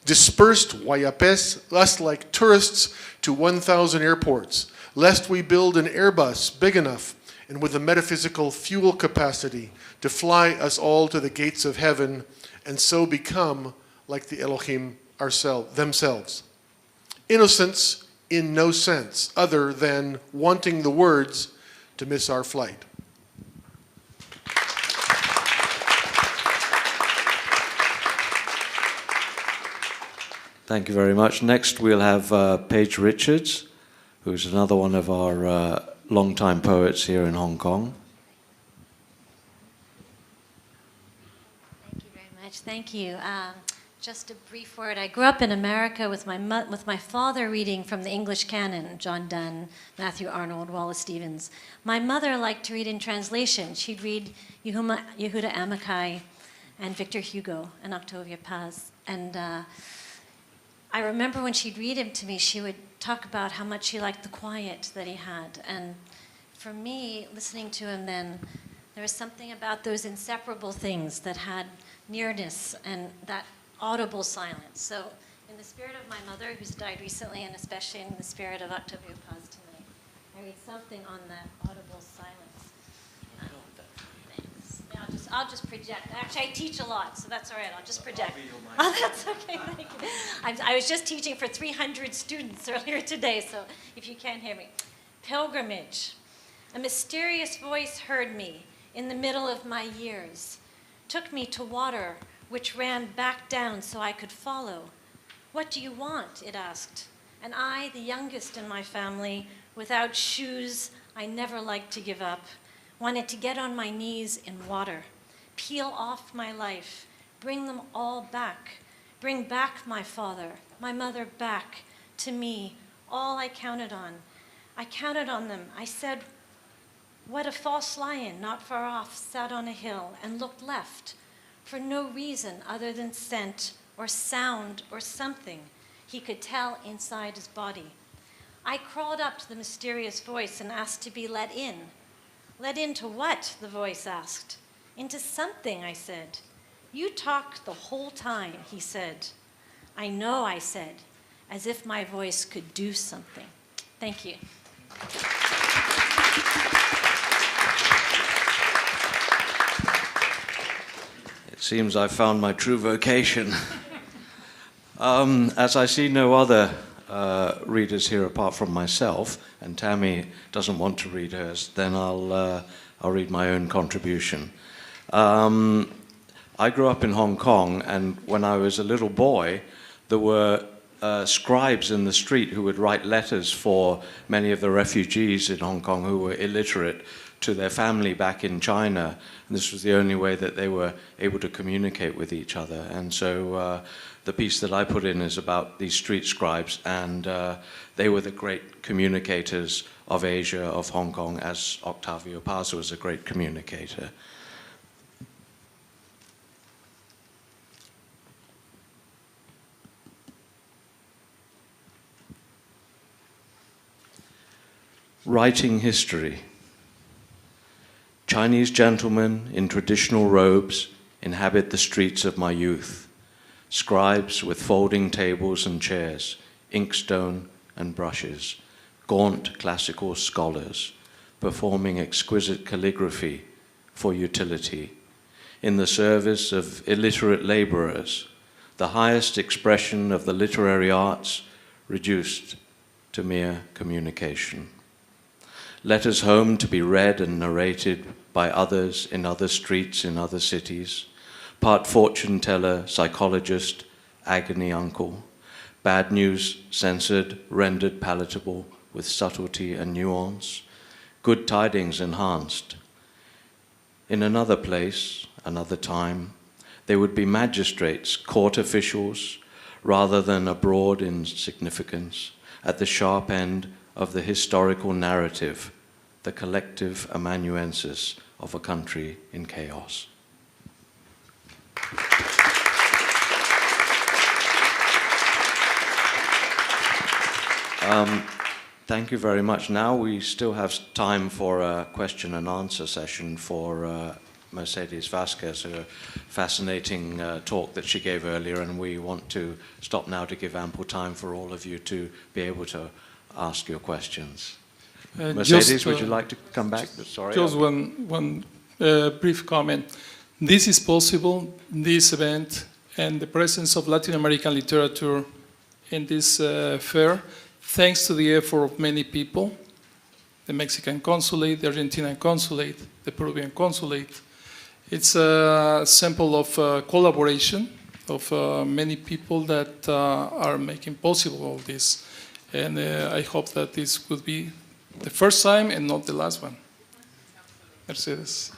Dispersed Wayapes, us like tourists, to 1,000 airports, lest we build an Airbus big enough and with the metaphysical fuel capacity to fly us all to the gates of heaven and so become like the Elohim themselves. Innocence in no sense other than wanting the words to miss our flight. Thank you very much. Next we'll have Paige Richards, who's another one of our longtime poets here in Hong Kong. Thank you very much. Thank you. Just a brief word. I grew up in America with my father reading from the English canon, John Donne, Matthew Arnold, Wallace Stevens. My mother liked to read in translation. She'd read Yehuda Amichai and Victor Hugo and Octavio Paz. And I remember when she'd read him to me, she would talk about how much she liked the quiet that he had. And for me, listening to him then, there was something about those inseparable things that had nearness and that audible silence. So in the spirit of my mother, who's died recently, and especially in the spirit of Octavio Paz tonight, I read something on that audible silence. Thanks. Yeah, I'll just project. Actually, I teach a lot, so that's all right. I'll just project. Oh, that's okay. Thank you. I was just teaching for 300 students earlier today, so if you can't hear me. Pilgrimage. A mysterious voice heard me in the middle of my years, took me to water which ran back down so I could follow. What do you want? It asked. And I, the youngest in my family, without shoes, I never liked to give up, wanted to get on my knees in water, peel off my life, bring them all back, bring back my father, my mother back to me, all I counted on. I counted on them. I said, what a false lion not far off sat on a hill and looked left, for no reason other than scent or sound or something he could tell inside his body. I crawled up to the mysterious voice and asked to be let in. Let into what? The voice asked. Into something, I said. You talked the whole time, he said. I know, I said, as if my voice could do something. Thank you. It seems I found my true vocation. As I see no other readers here apart from myself, and Tammy doesn't want to read hers, then I'll read my own contribution. I grew up in Hong Kong, and when I was a little boy, there were scribes in the street who would write letters for many of the refugees in Hong Kong who were illiterate to their family back in China. And this was the only way that they were able to communicate with each other. And so the piece that I put in is about these street scribes, and they were the great communicators of Asia, of Hong Kong, as Octavio Paz was a great communicator. Writing history. Chinese gentlemen in traditional robes inhabit the streets of my youth. Scribes with folding tables and chairs, inkstone and brushes, gaunt classical scholars, performing exquisite calligraphy for utility, in the service of illiterate laborers, the highest expression of the literary arts reduced to mere communication. Letters home to be read and narrated by others in other streets in other cities, part fortune teller, psychologist, agony uncle, bad news censored, rendered palatable with subtlety and nuance, good tidings enhanced. In another place, another time, they would be magistrates, court officials, rather than abroad in significance, at the sharp end of the historical narrative, the collective amanuensis of a country in chaos. Thank you very much. Now we still have time for a question and answer session for Mercedes Vasquez, a fascinating talk that she gave earlier, and we want to stop now to give ample time for all of you to be able to ask your questions. Mercedes, would you like to come back? Sorry. Just one brief comment. This is possible, this event, and the presence of Latin American literature in this fair, thanks to the effort of many people, the Mexican consulate, the Argentinian consulate, the Peruvian consulate. It's a sample of collaboration of many people that are making possible all this. And I hope that this will be the first time and not the last one. Mercedes.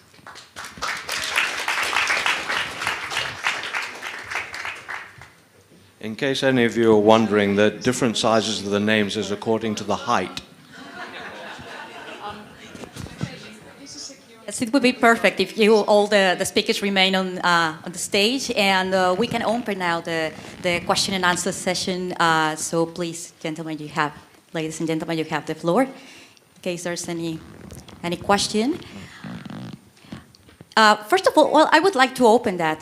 In case any of you are wondering, the different sizes of the names is according to the height. Yes, it would be perfect if you all the speakers remain on the stage, and we can open now the question and answer session. So please, gentlemen, ladies and gentlemen, you have the floor. In case there's any question. First of all, well, I would like to open that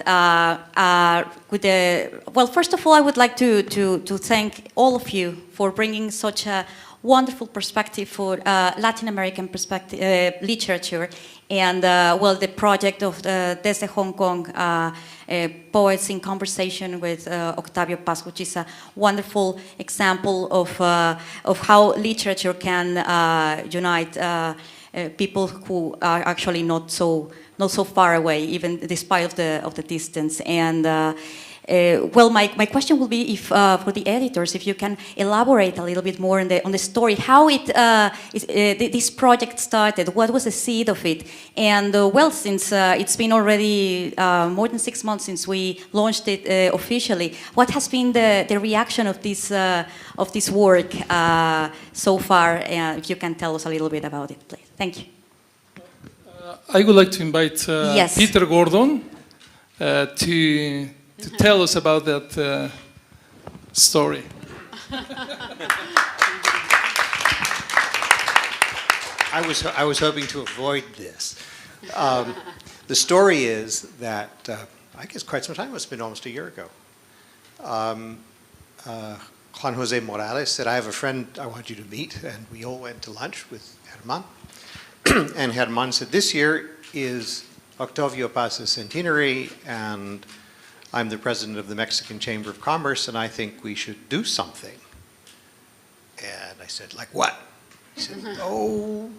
with the. Well, first of all, I would like to thank all of you for bringing such a wonderful perspective for Latin American literature, and well, the project of Desde Hong Kong Poets in Conversation with Octavio Paz, which is a wonderful example of how literature can unite people who are actually not so far away, even despite of the distance. And well, my question will be if for the editors, if you can elaborate a little bit more on the story, how this project started, what was the seed of it, and well, since it's been already more than 6 months since we launched it officially, what has been the reaction of this work so far? If you can tell us a little bit about it, please. Thank you. I would like to invite yes. Peter Gordon to tell us about that story. I was hoping to avoid this. The story is that, I guess quite some time, it must have been almost a year ago. Juan Jose Morales said, I have a friend I want you to meet, and we all went to lunch with Herman. And Herman said, this year is Octavio Paz's centenary, and I'm the president of the Mexican Chamber of Commerce, and I think we should do something. And I said, like what? He said, oh,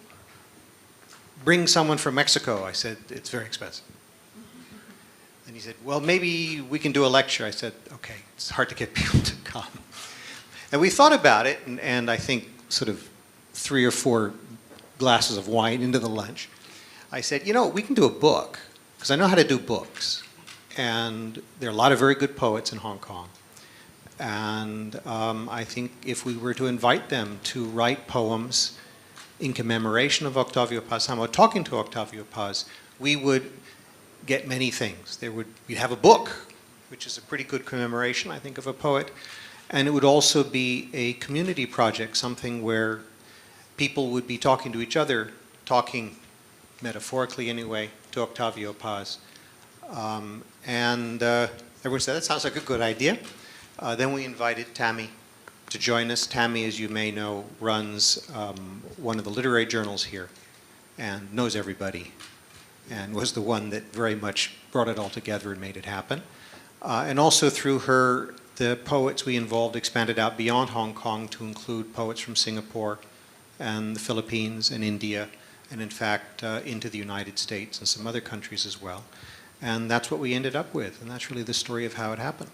bring someone from Mexico. I said, it's very expensive. And he said, well, maybe we can do a lecture. I said, okay, it's hard to get people to come. And we thought about it, and I think sort of 3 or 4 glasses of wine into the lunch. I said, you know, we can do a book, because I know how to do books. And there are a lot of very good poets in Hong Kong. And I think if we were to invite them to write poems in commemoration of Octavio Paz, talking to Octavio Paz, we would get many things. We'd have a book, which is a pretty good commemoration, I think, of a poet. And it would also be a community project, something where people would be talking to each other, talking metaphorically anyway, to Octavio Paz. And everyone said, that sounds like a good idea. Then we invited Tammy to join us. Tammy, as you may know, runs one of the literary journals here and knows everybody and was the one that very much brought it all together and made it happen. And also through her, the poets we involved expanded out beyond Hong Kong to include poets from Singapore and the Philippines and India, and in fact into the United States and some other countries as well. And that's what we ended up with, and that's really the story of how it happened.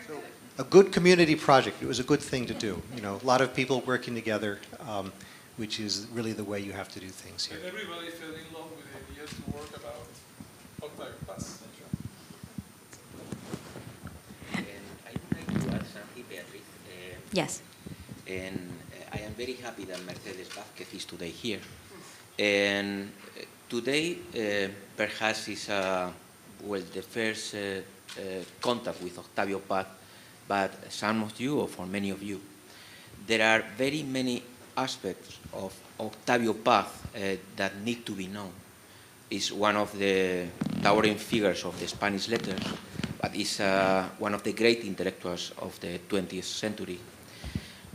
So, a good community project. It was a good thing to do. You know, a lot of people working together, which is really the way you have to do things here. And everybody fell in love with the idea to work about Octavio Paz. I would like to add something, Beatriz. Yes. And I am very happy that Mercedes Vázquez is today here. And today, perhaps is well, the first contact with Octavio Paz, but some of you, or for many of you, there are very many aspects of Octavio Paz that need to be known. He's one of the towering figures of the Spanish letters, but is one of the great intellectuals of the 20th century.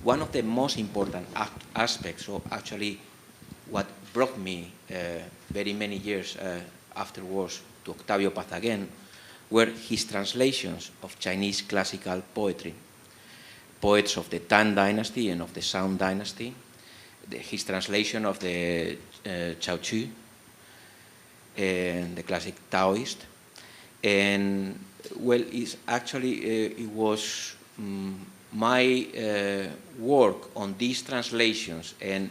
one of the most important aspects, or actually what brought me very many years afterwards to Octavio Paz again, were his translations of Chinese classical poetry. Poets of the Tang Dynasty and of the Song Dynasty, his translation of the Chao Chu, and the classic Taoist. And well, it was my work on these translations and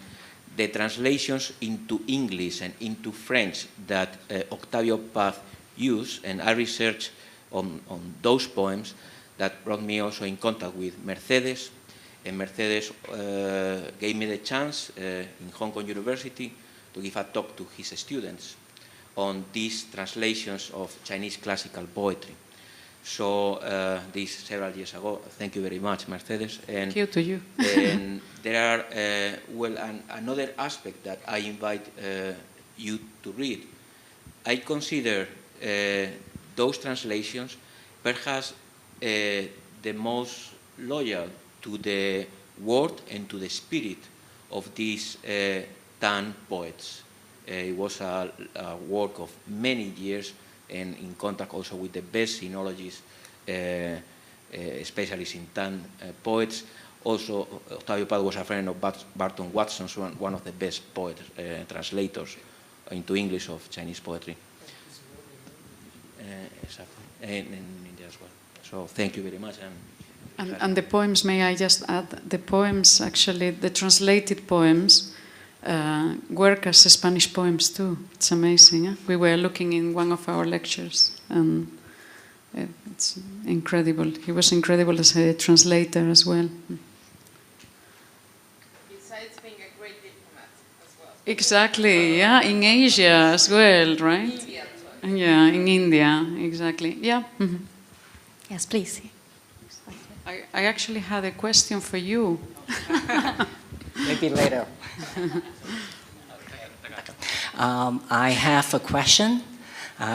the translations into English and into French that Octavio Paz used, and I researched on those poems, that brought me also in contact with Mercedes. And Mercedes gave me the chance in Hong Kong University to give a talk to his students on these translations of Chinese classical poetry. So this several years ago. Thank you very much, Mercedes. And thank you to you. And there are, well, another aspect that I invite you to read. I consider those translations perhaps the most loyal to the word and to the spirit of these Tang poets. It was a work of many years, and in contact also with the best sinologists, specialists in Tang poets. Also, Octavio Paz was a friend of Barton Watson, one of the best poets, translators into English of Chinese poetry. Exactly, and in India as well. So thank you very much. And the poems, may I just add, the poems, actually, the translated poems, work as Spanish poems too. It's amazing. Eh? We were looking in one of our lectures, and it's incredible. He was incredible as a translator as well. Besides being a great diplomat as well. Exactly, yeah, in Asia as well, right? India, yeah, in India, exactly. Yeah. Mm-hmm. Yes, please. I actually had a question for you. Maybe later. I have a question,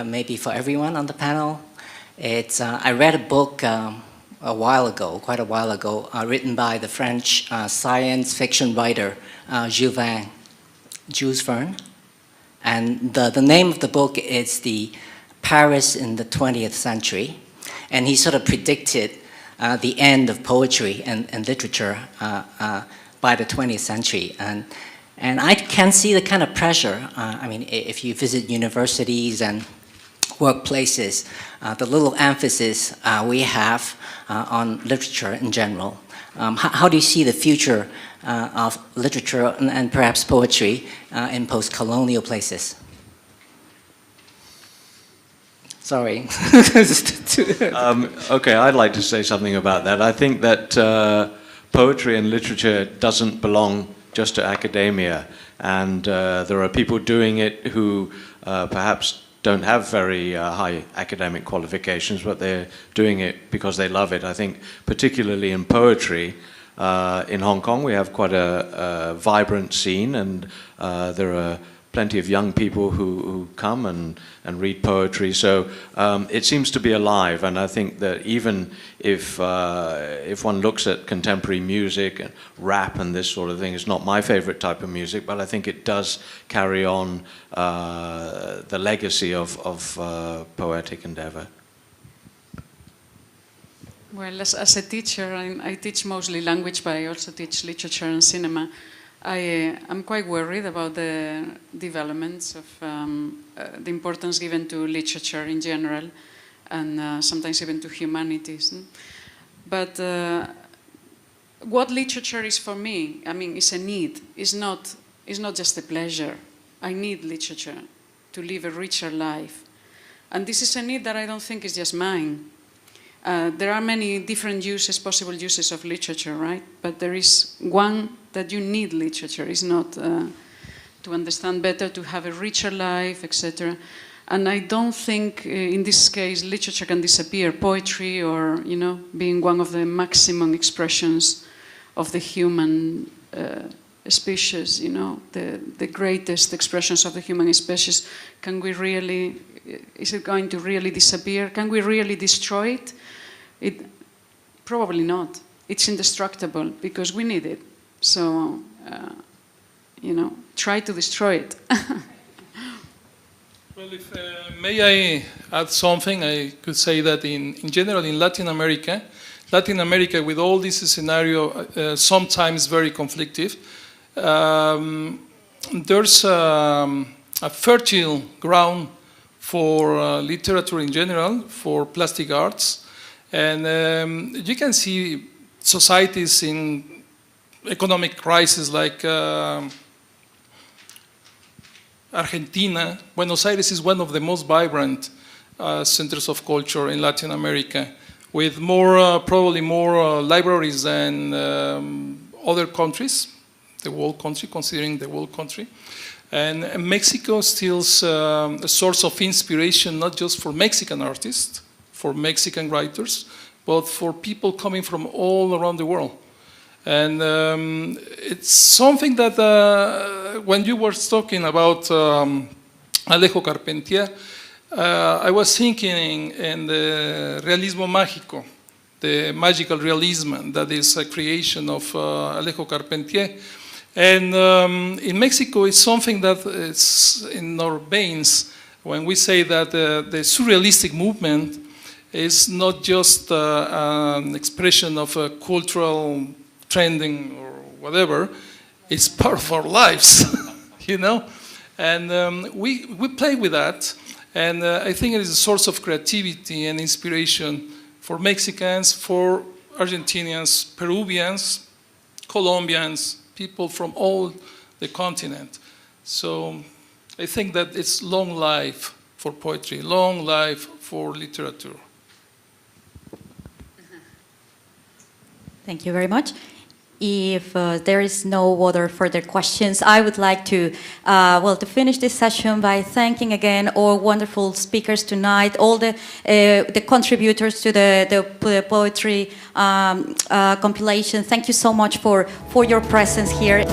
maybe for everyone on the panel. It's I read a book a while ago, quite a while ago, written by the French science fiction writer Jules Verne, and the name of the book is The Paris in the 20th Century, and he sort of predicted the end of poetry and literature by the 20th century. And I can see the kind of pressure, I mean, if you visit universities and workplaces, the little emphasis we have on literature in general. How do you see the future of literature and perhaps poetry in post-colonial places? Sorry. Okay, I'd like to say something about that. I think that poetry and literature doesn't belong just to academia, and there are people doing it who perhaps don't have very high academic qualifications, but they're doing it because they love it. I think particularly in poetry, in Hong Kong we have quite a vibrant scene, and there are plenty of young people who come and read poetry. So it seems to be alive, and I think that even if one looks at contemporary music and rap and this sort of thing, it's not my favorite type of music, but I think it does carry on the legacy of poetic endeavor. Well, as a teacher, I teach mostly language, but I also teach literature and cinema. I'm quite worried about the developments of the importance given to literature in general, and sometimes even to humanities. But what literature is for me, I mean, it's a need. It's not just a pleasure. I need literature to live a richer life. And this is a need that I don't think is just mine. There are many different uses, possible uses of literature, right? But there is one that you need literature. It's not to understand better, to have a richer life, etc. And I don't think, in this case, literature can disappear. Poetry, or being one of the maximum expressions of the human species, the greatest expressions of the human species. Can we really? Is it going to really disappear? Can we really destroy it? Probably not. it's indestructible because we need it. So, you know, try to destroy it. Well, if may I add something, I could say that in general in Latin America with all this scenario, sometimes very conflictive, there's a fertile ground for literature in general, for plastic arts, and you can see societies in economic crisis like Argentina. Buenos Aires is one of the most vibrant centers of culture in Latin America, with more, probably more libraries than other countries, the whole country, considering the whole country. And Mexico still a source of inspiration, not just for Mexican artists, for Mexican writers, but for people coming from all around the world. And it's something that when you were talking about Alejo Carpentier, I was thinking in the realismo mágico, the magical realism that is a creation of Alejo Carpentier. And in Mexico, it's something that is in our veins when we say that the surrealistic movement is not just an expression of a cultural trending or whatever, it's part of our lives, you know? And we play with that, and I think it is a source of creativity and inspiration for Mexicans, for Argentinians, Peruvians, Colombians, people from all the continent. So I think that it's long life for poetry, long life for literature. Thank you very much. If there is no other further questions, I would like to, to finish this session by thanking again all wonderful speakers tonight, all the contributors to the poetry compilation. Thank you so much for your presence here.